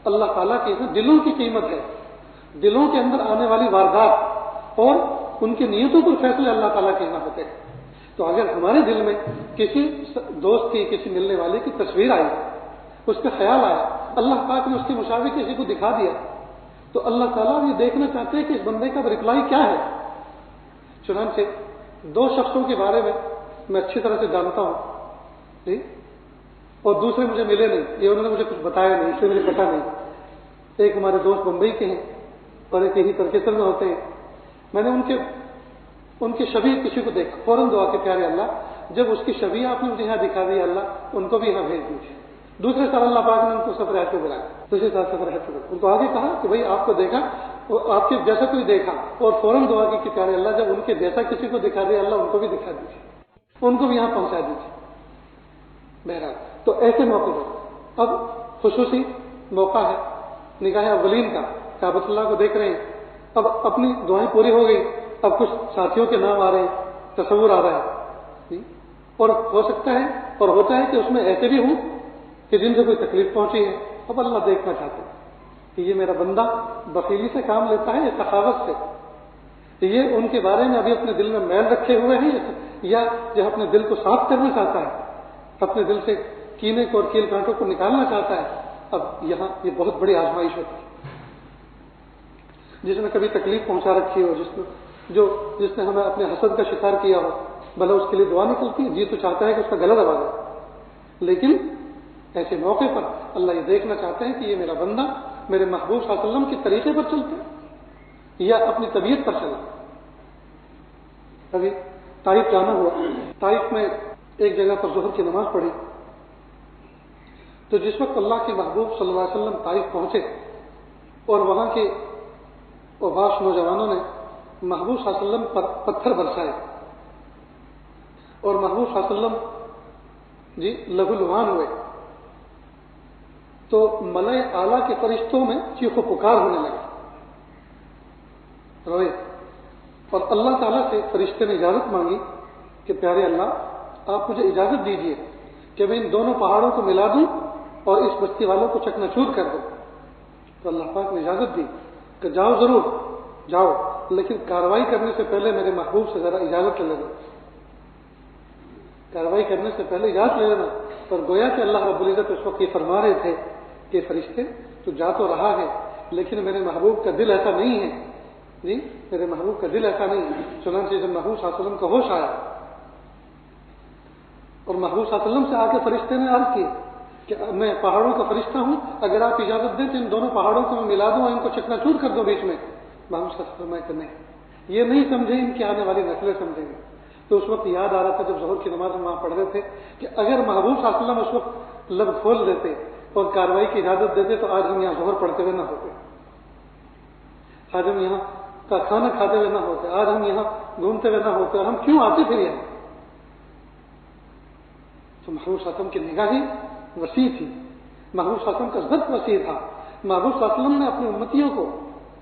اللہ تعالیٰ کی دلوں کی قیمت ہے، دلوں کے اندر آنے والی واردات اور ان کی نیتوں پر فیصلے اللہ تعالیٰ کے یہاں ہوتے ہیں۔ تو اگر ہمارے دل میں کسی دوست کی، کسی ملنے والے کی تصویر آئی، اس کا خیال آیا، اللہ پاک نے اس کے مشابہ کسی کو دکھا دیا، تو اللہ تعالیٰ یہ دیکھنا چاہتے ہیں کہ اس بندے کا رپلائی کیا ہے۔ چنانچہ دو شخصوں کے بارے میں اچھی طرح سے جانتا ہوں، جی، اور دوسرے مجھے ملے نہیں، یہ انہوں نے مجھے کچھ بتایا نہیں، اس لیے مجھے پتا نہیں۔ ایک ہمارے دوست بمبئی کے ہیں اور ایک یہی ترکستر میں ہوتے ہیں۔ میں نے ان کی شبیہ کسی کو دیکھا، فوراً دعا کے پیارے اللہ جب اس کی شبیہ آپ نے مجھے یہاں دکھا دی، اللہ ان کو بھی یہاں بھیج دیجیے۔ دوسرے سال اللہ پاک نے ان کو سفر حج پہ بلایا، دوسرے سال سفر حج پہ ان کو آگے کہا کہ بھائی آپ کو دیکھا، آپ کے جیسا کوئی دیکھا، اور فوراً دعا کی کہ پیارے اللہ جب ان کے جیسا کسی کو دکھا دیا، اللہ ان کو بھی دکھا دیجیے، ان کو بھی یہاں پہنچا دیجیے۔ بہرحال تو ایسے موقع پر اب خصوصی موقع ہے نگاہ اولین کا، کعبۃ اللہ کو دیکھ رہے ہیں، اب اپنی دعائیں پوری ہو گئی، اب کچھ ساتھیوں کے نام آ رہے ہیں، تصور آ رہا ہے، اور ہو سکتا ہے اور ہوتا ہے کہ اس میں ایسے بھی ہوں کہ جن سے کوئی تکلیف پہنچی ہے۔ اب اللہ دیکھنا چاہتے ہیں کہ یہ میرا بندہ بخیلی سے کام لیتا ہے یا سخاوت سے، یہ ان کے بارے میں ابھی اپنے دل میں میل رکھے ہوئے ہیں یا جو اپنے دل کو صاف کرنا چاہتا ہے، اپنے دل سے کینے کو اور کیل کانٹوں کو نکالنا چاہتا ہے۔ اب یہاں یہ بہت بڑی آزمائش ہوتی ہے، جس نے کبھی تکلیف پہنچا رکھی ہو، جس نے ہمیں اپنے حسد کا شکار کیا ہو، بھلا اس کے لیے دعا نکلتی ہے، جی تو چاہتا ہے کہ اس کا گلا دبا دے، لیکن ایسے موقع پر اللہ یہ دیکھنا چاہتے ہیں کہ یہ میرا بندہ میرے محبوب صلی اللہ علیہ وسلم کے طریقے پر چلتا ہے یا اپنی طبیعت پر چلا۔ ابھی طائف جانا ہوا، طائف میں ایک جگہ پر ظہر کی نماز پڑھی، تو جس وقت اللہ کے محبوب صلی اللہ علیہ وسلم طائف پہنچے اور وہاں کے اوباش نوجوانوں نے محبوب صلی اللہ علیہ وسلم پر پتھر برسائے اور محبوب صلی اللہ علیہ وسلم جی لہو لہان ہوئے، تو ملائے اعلیٰ کے فرشتوں میں چیخ و پکار ہونے لگا، روئے، اور اللہ تعالیٰ سے فرشتے نے اجازت مانگی کہ پیارے اللہ آپ مجھے اجازت دیجیے کہ میں ان دونوں پہاڑوں کو ملا دوں اور اس بستی والوں کو چکنا چور کر دوں۔ تو اللہ پاک نے اجازت دی کہ جاؤ، ضرور جاؤ، لیکن کارروائی کرنے سے پہلے میرے محبوب سے ذرا اجازت لے لینا، کارروائی کرنے سے پہلے اجازت لے لینا۔ اور گویا کہ اللہ رب العزت اس وقت یہ فرما رہے تھے کہ فرشتے تو جا تو رہا ہے لیکن میرے محبوب کا دل ایسا نہیں ہے، جی میرے محبوب کا دل ایسا نہیں ہے۔ چنانچہ جب محبوب صلی اللہ علیہ وسلم کا ہوش آیا اور محبوب صلی اللہ علیہ وسلم سے آ کے فرشتے نے عرض کی کہ میں پہاڑوں کا فرشتہ ہوں، اگر آپ اجازت دیں تو ان دونوں پہاڑوں کو میں ملا دوں اور ان کو چکنا چور کر دوں بیچ میں۔ محبوب صلی اللہ علیہ وسلم کہ نہیں، یہ نہیں سمجھے، ان کی آنے والی نسلیں سمجھیں گے۔ تو اس وقت یاد آ رہا تھا جب ظہر کی نماز میں وہاں پڑھ رہے تھے کہ اگر محبوب صلی اللہ علیہ وسلم اس وقت لب کھول دیتے اور کارروائی کی اجازت دیتے تو آج ہم یہاں ظہر پڑھتے ہوئے نہ ہوتے، آج ہم یہاں کا کھانا کھاتے ہوئے نہ ہوتے، آج ہم یہاں گھومتے ہوئے نہ ہوتے، اور ہم کیوں آتے پھر یہاں؟ تو محبوب صلی اللہ علیہ وسلم کی نگاہیں وسیع تھی، محبوب صلی اللہ علیہ وسلم کا ضبط وسیع تھا۔ محبوب صلی اللہ علیہ وسلم نے اپنی امتیوں کو،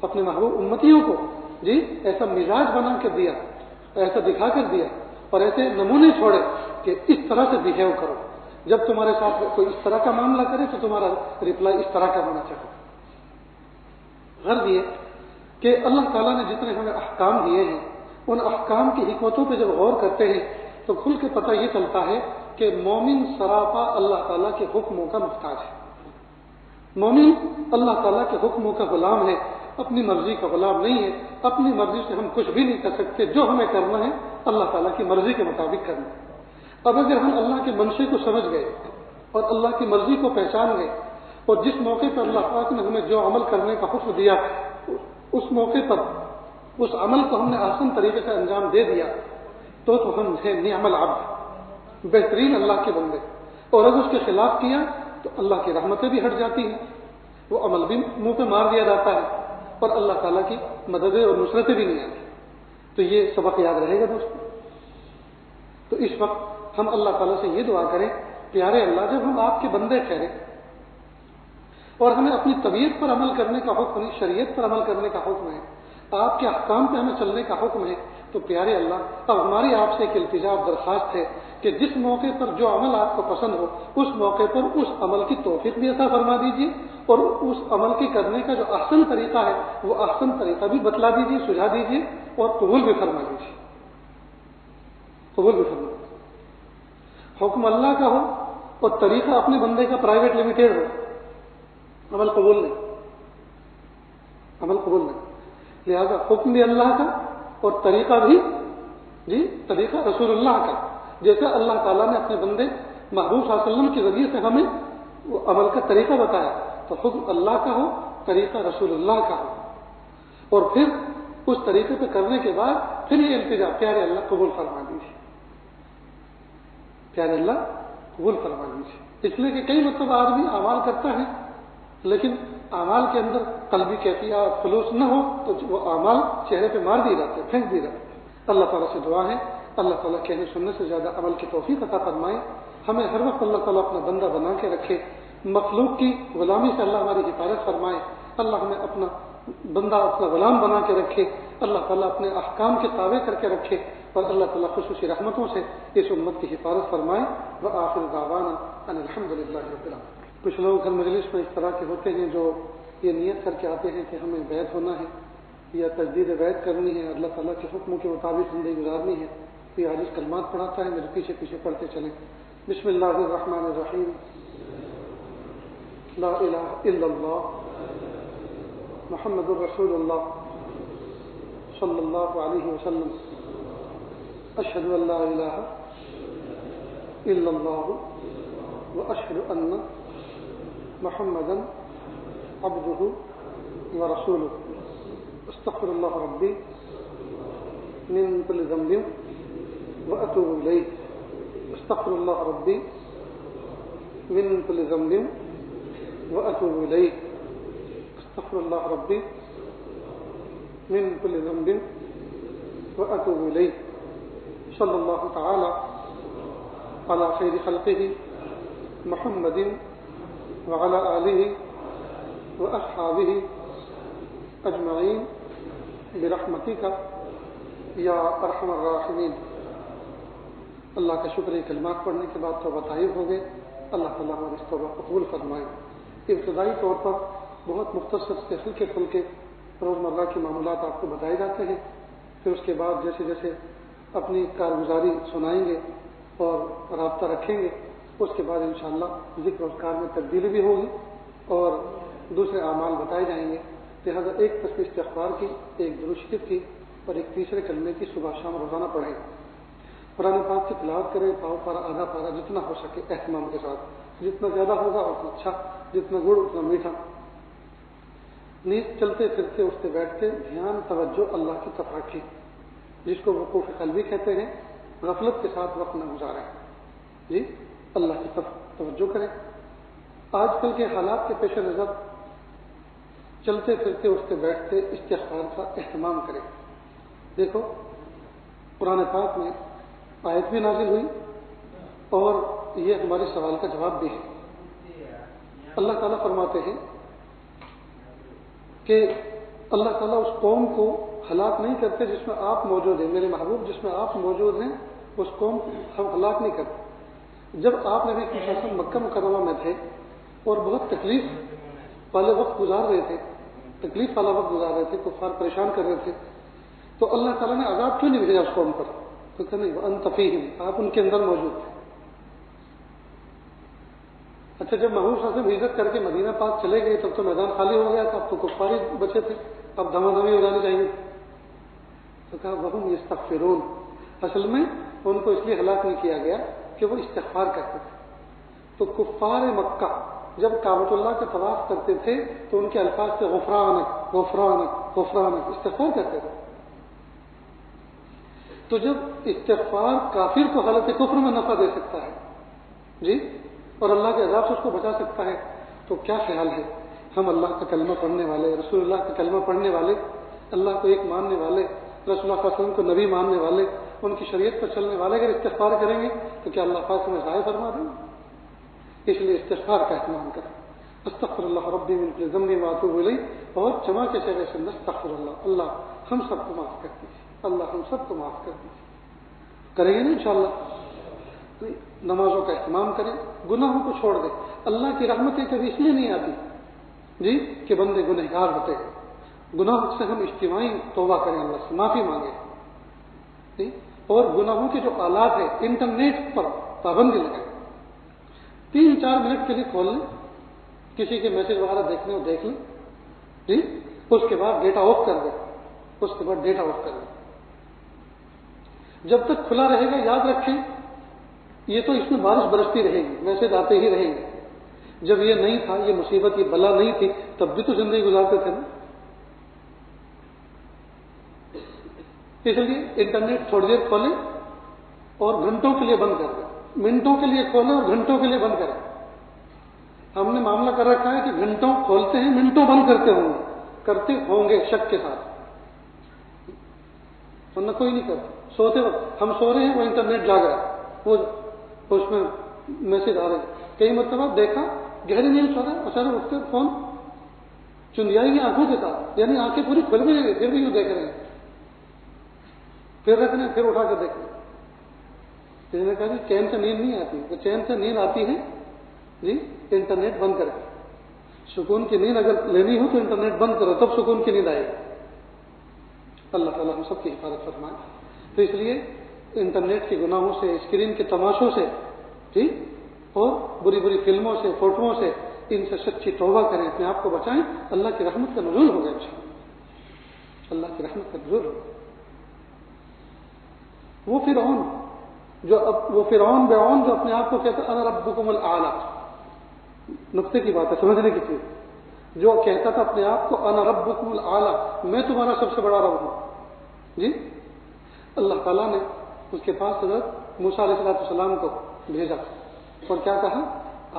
اپنے محبوب امتیوں کو جی ایسا مزاج بنا کر دیا، ایسا دکھا کر دیا اور ایسے نمونے چھوڑے کہ اس طرح سے بہیو کرو، جب تمہارے ساتھ کوئی اس طرح کا معاملہ کرے تو تمہارا رپلائی اس طرح کا ہونا چاہیے۔ غرض یہ کہ اللہ تعالیٰ نے جتنے ہمیں احکام دیے ہیں ان احکام کی حکمتوں پہ جب غور کرتے ہیں تو کھل کے پتہ یہ چلتا ہے کہ مومن سراپا اللہ تعالیٰ کے حکموں کا محتاج ہے۔ مومن اللہ تعالیٰ کے حکموں کا غلام ہے، اپنی مرضی کا غلام نہیں ہے۔ اپنی مرضی سے ہم کچھ بھی نہیں کر سکتے، جو ہمیں کرنا ہے اللہ تعالیٰ کی مرضی کے مطابق کرنا ہے۔ اب اگر ہم اللہ کے منشے کو سمجھ گئے اور اللہ کی مرضی کو پہچان گئے اور جس موقع پر اللہ پاک نے ہمیں جو عمل کرنے کا حکم دیا اس موقع پر اس عمل کو ہم نے آسان طریقے سے انجام دے دیا تو ہم ہیں نعم العبد، بہترین اللہ کے بندے۔ اور اگر اس کے خلاف کیا تو اللہ کی رحمتیں بھی ہٹ جاتی ہیں، وہ عمل بھی منہ پہ مار دیا جاتا ہے اور اللہ تعالیٰ کی مددیں اور نصرتیں بھی نہیں آتی۔ تو یہ سبق یاد رہے گا دوستوں۔ تو اس وقت ہم اللہ تعالیٰ سے یہ دعا کریں، پیارے اللہ جب ہم آپ کے بندے ٹھہرے اور ہمیں اپنی طبیعت پر عمل کرنے کا حکم نہیں، شریعت پر عمل کرنے کا حکم ہے، آپ کے احکام پہ ہمیں چلنے کا حکم ہے، تو پیارے اللہ اب ہماری آپ سے ایک التجا درخواست ہے کہ جس موقع پر جو عمل آپ کو پسند ہو اس موقع پر اس عمل کی توفیق بھی عطا فرما دیجیے اور اس عمل کے کرنے کا جو احسن طریقہ ہے وہ احسن طریقہ بھی بتلا دیجیے، سجھا دیجیے اور قبول بھی فرما دیجیے، قبول بھی فرما دیجیے۔ حکم اللہ کا ہو اور طریقہ اپنے بندے کا پرائیویٹ لمیٹڈ ہو، عمل قبول نہیں، عمل قبول نہیں۔ لہذا حکم بھی اللہ کا اور طریقہ بھی جی طریقہ رسول اللہ کا، جیسے اللہ تعالیٰ نے اپنے بندے محبوب صلی اللہ علیہ وسلم کے ذریعے سے ہمیں وہ عمل کا طریقہ بتایا، تو حکم اللہ کا ہو، طریقہ رسول اللہ کا ہو، اور پھر اس طریقے پہ کرنے کے بعد پھر یہ التجا، پیارے اللہ قبول فرما دیجیے، پیارے اللہ قبول فرما دیجیے۔ اس لیے کہ کئی مرتبہ آدمی اعمال کرتا ہے لیکن اعمال کے اندر قلبی کیفیت خلوص نہ ہو تو وہ اعمال چہرے پہ مار دیے جاتے ہیں، پھینک دیے جاتے ہیں۔ اللہ تعالیٰ سے دعا ہے اللہ تعالیٰ کہنے سننے سے زیادہ عمل کی توفیق عطا فرمائے، ہمیں ہر وقت اللہ تعالیٰ اپنا بندہ بنا کے رکھے، مخلوق کی غلامی سے اللہ ہماری حفاظت فرمائے، اللہ ہمیں اپنا بندہ اپنا غلام بنا کے رکھے، اللہ تعالیٰ اپنے احکام کے تابع کر کے رکھے اور اللہ تعالیٰ خصوصی رحمتوں سے اس امت کی حفاظت فرمائے۔ وآخر دعوانا ان الحمد للہ رب العالمین۔ کچھ لوگ ہر مجلس میں اس طرح کے ہوتے ہیں جو یہ نیت کر کے آتے ہیں کہ ہمیں بیعت ہونا ہے یا تجدید بیعت کرنی ہے، اللہ تعالیٰ کے حکموں کے مطابق زندگی گزارنی ہے، تو یہ حدیث کلمات پڑھاتا ہے، میرے پیچھے پیچھے پڑھتے چلیں۔ بسم اللہ الرحمن الرحیم، لا الہ الا اللہ محمد الرسول اللہ صلی اللہ علیہ وسلم، اشہد ان لا الہ الا اللہ واشہد ان محمدا عبدہ ورسولہ، استغفر اللہ ربی من كل ذنب واتوب الیہ، استغفر اللہ ربی من كل ذنب واتوب الیہ، استغفر اللہ ربی من كل ذنب واتوب الیہ۔ صلی اللہ تعالی علی خیر خلقہ محمد وعلى آله وأصحابه أجمعين برحمتك یا ارحم الراحمین۔ اللہ کا شکر ہے، کلمات پڑھنے کے بعد توبہ طائب ہو گئے۔ اللہ تعالیٰ ہماری اس توبہ قبول فرمائے۔ ابتدائی طور پر بہت مختصر سے ہلکے پھلکے روزمرہ کے معاملات آپ کو بتائے جاتے ہیں، پھر اس کے بعد جیسے جیسے اپنی کارگزاری سنائیں گے اور رابطہ رکھیں گے، اس کے بعد انشاءاللہ ذکر اور کار میں تبدیلی بھی ہوگی اور دوسرے اعمال بتائے جائیں گے۔ لہٰذا ایک تسبیح استغفار کی، ایک درود شریف کی اور ایک تیسرے کلمے کی صبح شام روزانہ پڑھیں۔ قرآن پاک کی تلاوت کریں، پاؤ پارا آدھا پارا جتنا ہو سکے اہتمام کے ساتھ، جتنا زیادہ ہوگا اتنا اچھا، جتنا گڑ اتنا میٹھا۔ نیز چلتے پھرتے اٹھتے بیٹھتے دھیان توجہ اللہ کی طرف رکھیں، جس کو وقوف قلبی کہتے ہیں۔ غفلت کے ساتھ وقت نہ گزاریں، جی اللہ کی طرف توجہ کریں۔ آج کل کے حالات کے پیش نظر چلتے پھرتے اٹھتے بیٹھتے استغفار کا اہتمام کریں۔ دیکھو قرآن پاک میں آیت بھی نازل ہوئی اور یہ ہمارے سوال کا جواب بھی ہے۔ اللہ تعالیٰ فرماتے ہیں کہ اللہ تعالیٰ اس قوم کو ہلاک نہیں کرتے جس میں آپ موجود ہیں، میرے محبوب جس میں آپ موجود ہیں اس قوم کو ہم ہلاک نہیں کرتے۔ جب آپ نبی صلی اللہ علیہ وسلم مکہ مکرمہ میں تھے اور بہت تکلیف والے وقت گزار رہے تھے، تکلیف والا وقت گزار رہے تھے، کفار پریشان کر رہے تھے، تو اللہ تعالیٰ نے عذاب کیوں نہیں بھیجا اس قوم پر؟ تو کہ نہیں، وَأَنْتَ فِيهِمْ، آپ ان کے اندر موجود تھے۔ اچھا، جب محبوب صلی اللہ علیہ وسلم ہجرت کر کے مدینہ پاک چلے گئے تب تو میدان خالی ہو گیا تھا، اب تو کفار ہی بچے تھے، اب دھما دھمی ہو جانی چاہیے۔ تو کہا وَهُمْ يَسْتَغْفِرُونَ، اصل میں ان کو اس لیے ہلاک نہیں کیا گیا کہ وہ استغفار کرتے تھے۔ تو کفار مکہ جب کعبۃ اللہ کا طواف کرتے تھے تو ان کے الفاظ سے غفرانک غفرانک غفرانک استغفار کرتے تھے۔ تو جب استغفار کافر کو حالت کفر میں نفع دے سکتا ہے، جی، اور اللہ کے عذاب سے اس کو بچا سکتا ہے، تو کیا خیال ہے ہم اللہ کا کلمہ پڑھنے والے، رسول اللہ کا کلمہ پڑھنے والے، اللہ کو ایک ماننے والے، رسول اللہ صلی اللہ علیہ وسلم کو نبی ماننے والے، ان کی شریعت پر چلنے والے اگر استغفار کریں گے تو کیا اللہ پاک ہمیں ضائع فرما دیں گے؟ اس لیے استغفار کا اہتمام کریں۔ استغفر اللہ ربی من کل ذنب واتوب الیہ، اور جمع کے چہرے سے استغفر اللہ، اللہ ہم سب کو معاف کر دیجیے، اللہ ہم سب کو معاف کر دیجیے۔ کریں گے نا انشاءاللہ؟ نمازوں کا اہتمام کریں، گناہوں کو چھوڑ دیں۔ اللہ کی رحمتیں کبھی اس لیے نہیں آتی جی کہ بندے گنہگار ہوتے ہیں، گناہوں سے ہم اجتماعی توبہ کریں، اللہ سے معافی مانگیں، اور گناہوں کے جو آلات ہیں انٹرنیٹ پر پابندی لگائیں۔ 3-4 منٹ کے لیے کھول لیں، کسی کے میسج وغیرہ دیکھنے ہو دیکھ لیں، جی، اس کے بعد ڈیٹا آف کر دیں، اس کے بعد ڈیٹا آف کر دیں۔ جب تک کھلا رہے گا یاد رکھیں یہ تو اس میں بارش برستی رہے گی، میسج آتے ہی رہیں گے۔ جب یہ نہیں تھا، یہ مصیبت، یہ بلا نہیں تھی، تب بھی تو زندگی گزارتے تھے نا۔ اس لیے انٹرنیٹ تھوڑی دیر کھولیں اور گھنٹوں کے لیے بند کر دیں، منٹوں کے لیے کھولیں اور گھنٹوں کے لیے بند کریں۔ ہم نے معاملہ کر رکھا ہے کہ گھنٹوں کھولتے ہیں، منٹوں بند کرتے ہوں گے شک کے ساتھ، ورنہ کوئی نہیں کرتا۔ سوتے وقت ہم سو رہے ہیں، وہ انٹرنیٹ جاگ رہا ہے، وہ اس میں میسج آ رہے ہیں۔ کئی مرتبہ دیکھا گہری نیند سو رہا ہے، اچانک اٹھتے فون چندیائی آنکھوں کے ساتھ، یعنی آنکھیں پوری کھل بھی نہیں، پھر بھی یوں دیکھ رہے ہیں، پھر رکھنے، پھر اٹھا کر دیکھیں۔ کسی نے کہا جی چین سے نیند نہیں آتی، تو چین سے نیند آتی ہے جی انٹرنیٹ بند کر کے۔ سکون کی نیند اگر لینی ہو تو انٹرنیٹ بند کرو، تب سکون کی نیند آئے گی۔ اللہ تعالیٰ ہم سب کی حفاظت فرمائے۔ تو اس لیے انٹرنیٹ کے گناہوں سے، اسکرین کے تماشوں سے، جی، اور بری بری فلموں سے، فوٹوؤں سے، ان سے سچی توبہ کریں، اپنے آپ کو بچائیں، اللہ کی رحمت کا نزول ہوگا انشاءاللہ، اللہ کی رحمت کا نزول ہوگا۔ وہ فرعون جو اپنے آپ کو کہتا انا ربکم الاعلی، نقطے کی بات ہے، سمجھنے کی چیز، جو کہتا تھا اپنے آپ کو انا ربکم الاعلی، میں تمہارا سب سے بڑا رب ہوں، جی، اللہ تعالیٰ نے اس کے پاس حضرت موسیٰ علیہ السلام کو بھیجا اور کیا کہا،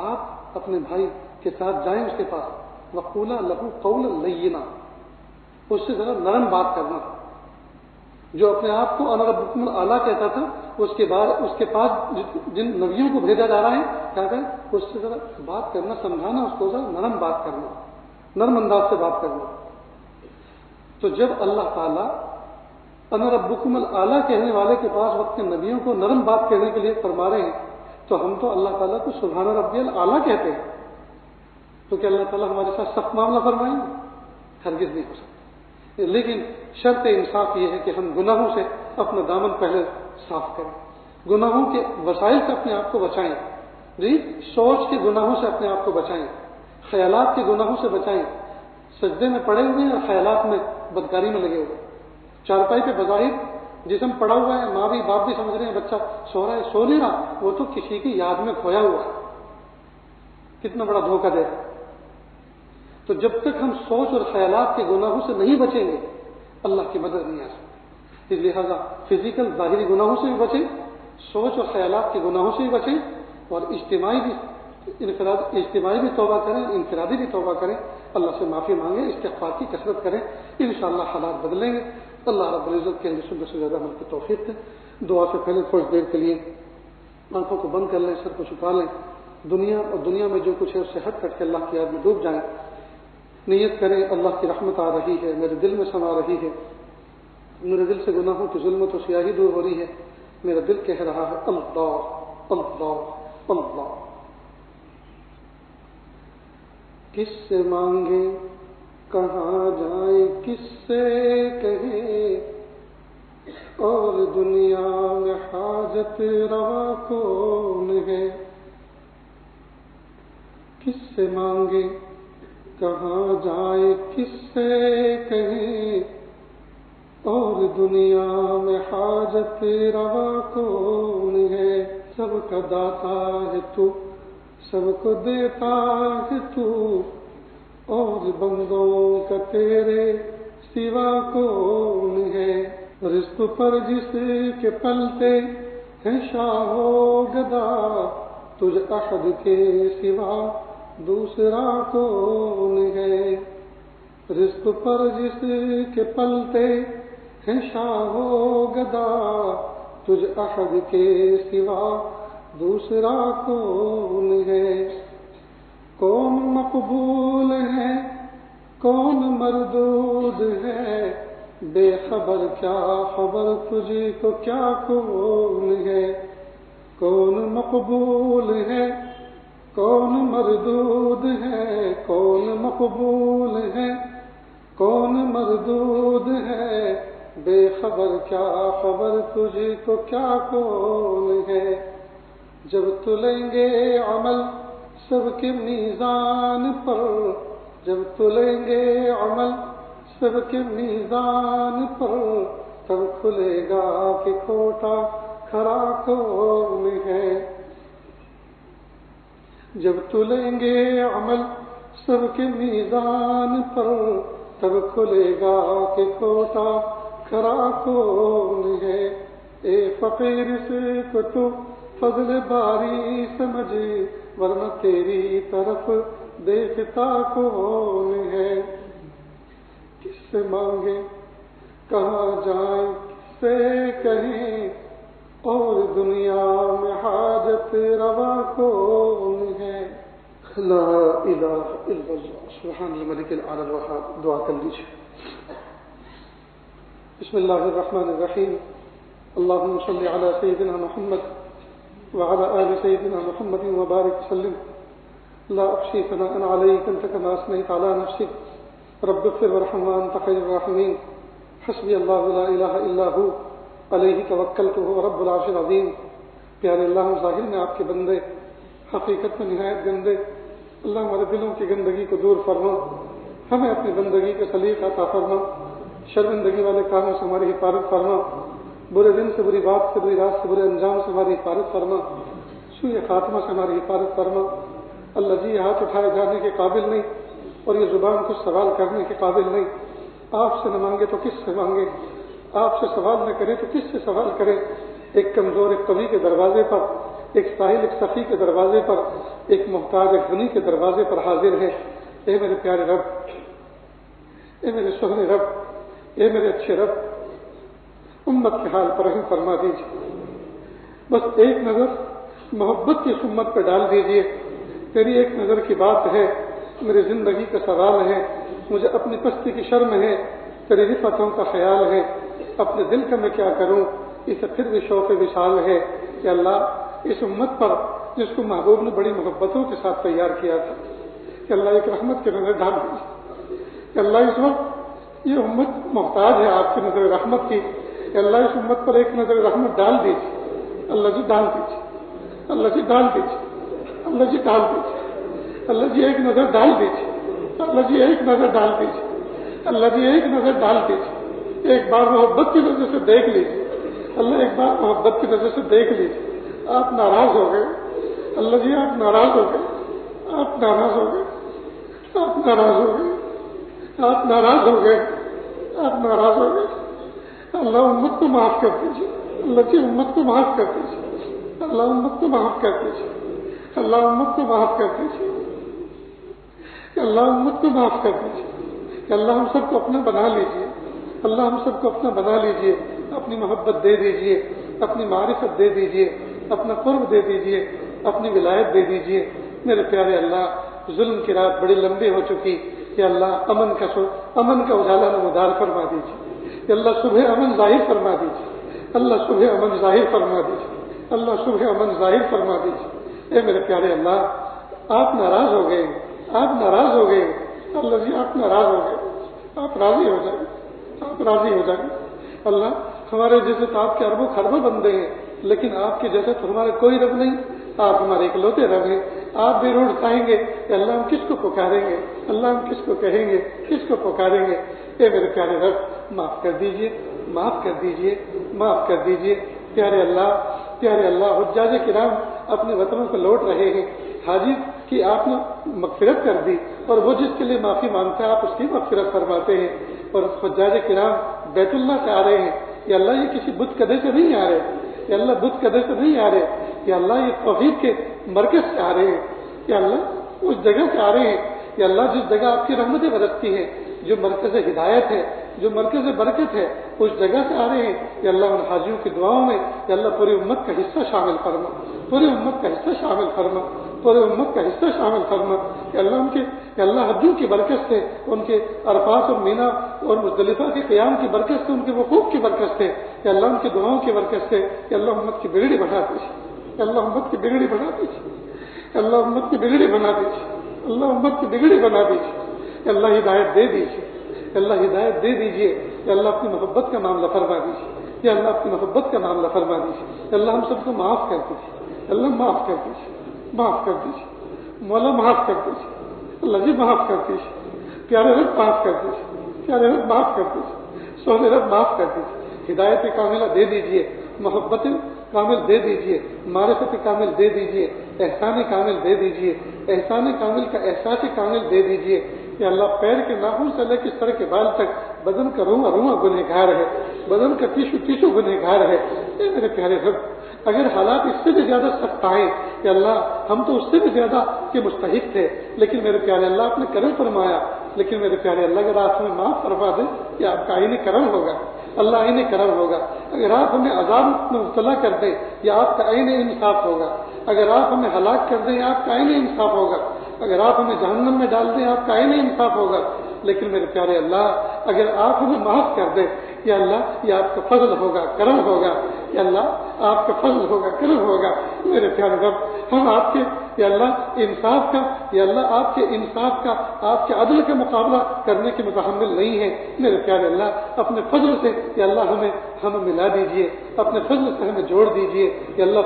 آپ اپنے بھائی کے ساتھ جائیں اس کے پاس، وقولا لہو قولا لینا، اس سے ذرا نرم بات کرنا، جو اپنے آپ کو انا ربکم الاعلیٰ کہتا تھا، اس کے پاس جن نبیوں کو بھیجا جا رہا ہے کیا کہ اس سے ذرا بات کرنا، سمجھانا، اس کو ذرا نرم بات کرنا، نرم انداز سے بات کرنا۔ تو جب اللہ تعالیٰ انا ربکم الاعلیٰ کہنے والے کے پاس وقت کے نبیوں کو نرم بات کہنے کے لیے فرما رہے ہیں، تو ہم تو اللہ تعالیٰ کو سبحان ربی الاعلیٰ کہتے ہیں، تو کیا اللہ تعالیٰ ہمارے ساتھ سخت معاملہ فرمائیں گے؟ ہرگز نہیں ہو سکتا۔ لیکن شرط انصاف یہ ہے کہ ہم گناہوں سے اپنا دامن پہلے صاف کریں، گناہوں کے وسائل سے اپنے آپ کو بچائیں، جی سوچ کے گناہوں سے اپنے آپ کو بچائیں، خیالات کے گناہوں سے بچائیں۔ سجدے میں پڑے ہوئے ہیں اور خیالات میں بدکاری میں لگے ہوئے، چارپائی پہ بظاہر جسم پڑا ہوا ہے، ماں بھی باپ بھی سمجھ رہے ہیں بچہ سو رہا ہے، سو نہیں رہا، وہ تو کسی کی یاد میں کھویا ہوا ہے، کتنا بڑا دھوکہ دے رہا ہے۔ تو جب تک ہم سوچ اور خیالات کے گناہوں سے نہیں بچیں گے اللہ کی مدد نہیں آ سکتی۔ اس لہٰذا فزیکل ظاہری گناہوں سے بھی بچیں، سوچ اور خیالات کے گناہوں سے بھی بچیں، اور اجتماعی بھی توبہ کریں، انفرادی بھی توبہ کریں، اللہ سے معافی مانگیں، استغفار کی کثرت کریں، انشاءاللہ حالات بدلیں گے۔ اللہ رب العزت کے اندر سے زیادہ عمل کی توفیق ہے۔ دعا سے پہلے تھوڑی دیر کے لیے آنکھوں کو بند کر لیں، سر کو جھکا لیں، دنیا اور دنیا میں جو کچھ ہے اس سے ہٹ کر کے اللہ کی یاد میں ڈوب جائیں، نیت کریں اللہ کی رحمت آ رہی ہے، میرے دل میں سما رہی ہے، میرے دل سے گناہوں کی ظلمت و سیاہی دور ہو رہی ہے، میرا دل کہہ رہا ہے اللہ اللہ اللہ۔ کس سے مانگے کہاں جائیں، کس سے کہیں، اور دنیا میں حاجت روا کون ہے۔ کس سے مانگے کہاں جائیں، کس سے کہیں، اور دنیا میں حاجت روا کون ہے۔ سب کا داتا ہے تو، سب کو دیتا ہے تو، اور بندوں کا تیرے سوا کون ہے۔ رزق پر جس کے پلتے ہیں شاہ و گدا، تجھ احد کے سوا دوسرا کون ہے۔ رزق پر جس کے پلتے ہیں شاہ و گدا، تجھ احد کے سوا دوسرا کون ہے۔ کون مقبول ہے کون مردود ہے، بے خبر کیا خبر تجھ کو کیا کون ہے۔ کون مقبول ہے کون مردود ہے، کون مقبول ہے کون مردود ہے، بے خبر کیا خبر تجھ کو کیا کون ہے۔ جب تلیں گے عمل سب کے میزان پر، جب تلیں گے عمل سب کے میزان پر، تب کھلے گا کہ کھوٹا کھرا کون ہے۔ جب تلیں گے عمل سب کے میزان پر، تب کھلے گا کہ کھوٹا کھرا کون ہے۔ اے فقیر سے کو تو فضل باری سمجھ، ورنہ تیری طرف دیکھتا کون ہے۔ کس سے مانگے کہاں جائیں، کس سے کہیں، اور دنیا میں حاجت روا کون ہے۔ لا الہ الا اللہ سبحان الملک الاعلی الوہاب۔ دعا کر لیجیے۔ بسم اللہ الرحمن الرحیم۔ اللہم صلی علی سیدنا محمد وعلى آل سيدنا محمد وبارك وسلم۔ لا أحصي ثناء عليك أنت كما أثنيت على نفسك، رب اغفر وارحم وأنت خير الراحمين۔ حسبي الله لا إله إلا هو عليه توكلت وهو رب العرش العظيم۔ پیارے اللہ، ظاہر میں آپ کے بندے، حقیقت میں نہایت گندے، اللہ ہمارے دلوں کی گندگی کو دور فرما، ہمیں اپنی بندگی کے سلیقہ عطا فرما، شرمندگی والے کاموں سے ہماری حفاظت فرما، برے دن سے، بری بات سے، بری رات سے، برے انجام سے ہماری حفاظت فرما، سوء خاتمہ سے ہماری حفاظت فرما۔ اللہ جی، ہاتھ اٹھائے جانے کے قابل نہیں، اور یہ زبان کچھ سوال کرنے کے قابل نہیں۔ آپ سے نہ مانگے تو کس سے مانگے، آپ سے سوال نہ کرے تو کس سے سوال کرے۔ ایک کمزور ایک قوی کے دروازے پر، ایک ساحل ایک سخی کے دروازے پر، ایک محتاج ایک غنی کے دروازے پر حاضر ہے۔ اے میرے پیارے رب، اے میرے سہنے رب، اے میرے اچھے رب، امت کے حال پر رحم فرما دیجیے. بس ایک نظر محبت کی اس امت پہ ڈال دیجیے. تیری ایک نظر کی بات ہے، میری زندگی کا سوال ہے، مجھے اپنی پستی کی شرم ہے، تیری رفتوں کا خیال ہے، اپنے دل کا میں کیا کروں، اسے پھر بھی شوق وصال ہے. کہ اللہ اس امت پر جس کو محبوب نے بڑی محبتوں کے ساتھ تیار کیا تھا، کہ اللہ ایک رحمت کی نظر ڈال دیجیے. کہ اللہ اس وقت یہ امت محتاج ہے آپ کی نظر رحمت کی. کہ اللہ اس امت پر ایک نظر رحمت ڈال دیجیے. اللہ جی ڈال دیجیے، اللہ جی ڈال دیجیے، اللہ جی ڈال دیجیے، اللہ جی ایک نظر ڈال دیجیے، اللہ جی ایک نظر ڈال دیجیے، اللہ جی ایک نظر ڈال دیجیے. ایک بار محبت کی نظر سے دیکھ لیجیے. اللہ ایک بار محبت کی نظر سے دیکھ لیجیے. آپ ناراض ہو گئے، اللہ جی آپ ناراض ہو گئے، آپ ناراض ہو گئے، آپ ناراض ہو گئے، آپ ناراض ہو گئے، آپ ناراض ہو گئے. اللہ امت کو معاف کر دیجیے. اللہ کی امت کو معاف کر دیجیے. اللہ امت کو معاف کر دیجیے. اللہ امت کو معاف کر دیجیے. اللہ امت کو معاف کر دیجیے. کہ اللہ ہم سب کو اپنا بنا لیجیے. اللہ ہم سب کو اپنا بنا لیجیے. اپنی محبت دے دیجیے، اپنی معرفت دے دیجیے، اپنا قرب دے دیجیے، اپنی ولایت دے دیجیے. میرے پیارے اللہ، ظلم کی رات بڑی لمبی ہو چکی. کہ اللہ امن کا اجالا نمودار فرما دیجیے. کہ اللہ صبح امن ظاہر فرما دیجیے. اللہ صبح امن ظاہر فرما دیجیے. اللہ صبح امن ظاہر فرما دیجیے. اے میرے پیارے اللہ، آپ ناراض ہو گئے، آپ ناراض ہو گئے. اللہ جی آپ ناراض ہو گئے، آپ راضی ہو جائیں، آپ راضی ہو جائیں. اللہ ہمارے جیسے تو آپ کے اربوں خربوں بندے ہیں، لیکن آپ کے جیسے تو ہمارے کوئی رب نہیں. آپ ہمارے اکلوتے رب ہیں. آپ بھی روڈ کھائیں گے کہ اللہ ہم کس کو پکاریں گے، اللہ ہم کس کو کہیں گے، کس کو پکاریں گے. اے میرے پیارے رب، معاف کر دیجئے، معاف کر دیجئے، معاف کر دیجئے. پیارے اللہ، حجاج کرام اپنے وطنوں کو لوٹ رہے ہیں. حاجی کی آپ نے مغفرت کر دی، اور وہ جس کے لیے معافی مانگتا ہے آپ اس کی مغفرت فرماتے ہیں. اور حجاج کرام بیت اللہ سے آ رہے ہیں. یا اللہ یہ کسی بت کدے سے نہیں آ رہے، یا اللہ بت کدے سے نہیں آ رہے. یا اللہ یہ توحید کے مرکز سے آ رہے ہیں. یا اللہ اس جگہ سے آ رہے ہیں. یا اللہ جس جگہ آپ کی رحمتیں برستی ہیں، جو مرکز ہدایت ہے، جو مرکز برکت ہے، اس جگہ سے آ رہے ہیں. یا اللہ ان حاجیوں کی دعاؤں میں یا اللہ پوری امت کا حصہ شامل فرما، پوری امت کا حصہ شامل فرما، پوری امت کا حصہ شامل فرما. کہ اللہ ان کے کہ اللہ حجوں کی برکت سے، ان کے عرفات اور مینا اور مزدلفہ کے قیام کی برکت سے، ان کے وقوف کی برکت سے، کہ اللہ ان کی دعاؤں کی برکت سے، کہ اللہ امت کی بگڑی بنا دیجیے. کہ اللہ امت کی بگڑی بنا دیجیے. اللہ امت کی بگڑی بنا دیجیے. اللہ امت کی بگڑی بنا دیجیے. کہ اللہ ہدایت دے دیجیے. کہ اللہ ہدایت دے دیجیے. کہ اللہ اپنی محبت کا معاملہ فرما دیجیے. کہ اللہ اپنی محبت کا معاملہ فرما دیجیے. کہ اللہ ہم سب کو معاف کر دیجیے. اللہ معاف کر دیجیے، معاف کر دیجیے. مولا معاف کر دیجیے. اللہ جی معاف کر دیجیے. پیارے رب معاف کر دیجیے. پیارے رب معاف کر دیجیے. سونے رب معاف کر دیجیے. ہدایت کاملہ دے دیجیے، محبت کامل دے دیجیے، معرفت کامل دے دیجیے، احسان کامل دے دیجیے، احسان کامل کا احساس کامل دے دیجیے. کہ اللہ پیر کے ناخن سے لے کے سر کے بال تک بدن کا رواں رواں گنہگار ہے، بدن کا ٹیشو گنہگار ہے. اے میرے پیارے رب، اگر حالات اس سے بھی زیادہ سخت آئے کہ اللہ ہم تو اس سے بھی زیادہ کے مستحق تھے، لیکن میرے پیارے اللہ آپ نے کرم فرمایا. لیکن میرے پیارے اللہ اگر آپ ہمیں معاف فرما دیں کہ آپ کا عین کرم ہوگا، اللہ عین کرم ہوگا. اگر آپ ہمیں عذاب میں مبتلا کر دیں یا آپ کا عین انصاف ہوگا. اگر آپ ہمیں ہلاک کر دیں آپ کا عین انصاف ہوگا. اگر آپ ہمیں جہنم میں ڈال دیں آپ کا عین انصاف ہوگا. لیکن میرے پیارے اللہ اگر آپ ہمیں معاف کر دیں، یا اللہ یہ آپ کا فضل ہوگا، کرم ہوگا. یا اللہ آپ کا فضل ہوگا، کرم ہوگا. میرے پیارے رب ہم آپ کے یا اللہ انصاف کا، یا اللہ آپ کے انصاف کا، آپ کے عدل کا مقابلہ کرنے کے متحمل نہیں ہیں. میرے پیارے اللہ اپنے فضل سے یا اللہ ہمیں ملا دیجیے، اپنے فضل سے ہمیں جوڑ دیجیے. یا اللہ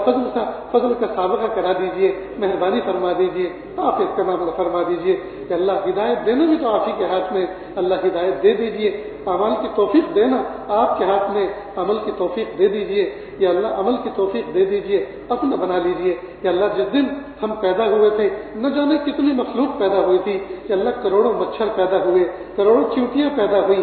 فضل کا سابقہ کرا دیجیے، مہربانی فرما دیجیے، آپ اس کا معاملہ فرما دیجیے. کہ اللہ ہدایت دینا بھی تو آپ ہی کے ہاتھ میں، اللہ ہدایت دے دیجیے. عمل کی توفیق دینا آپ کے ہاتھ میں، عمل کی توفیق دے دیجیے. یا اللہ عمل کی توفیق دے دیجیے، اپنا بنا لیجیے. یا اللہ جس دن ہم پیدا ہوئے تھے نہ جانے کتنی مخلوق پیدا ہوئی تھی. یا اللہ کروڑوں مچھر پیدا ہوئے، کروڑوں چیونٹیاں پیدا ہوئی،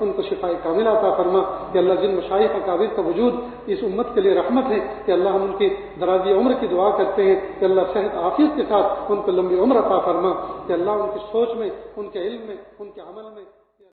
ان کو شفا کاملہ عطا فرما کہ اللہ جن مشائخ اکابر کا وجود اس امت کے لیے رحمت ہے کہ اللہ ہم ان کی درازی عمر کی دعا کرتے ہیں کہ اللہ صحت عافیت کے ساتھ ان کو لمبی عمر عطا فرما کہ اللہ ان کی سوچ میں، ان کے علم میں، ان کے عمل میں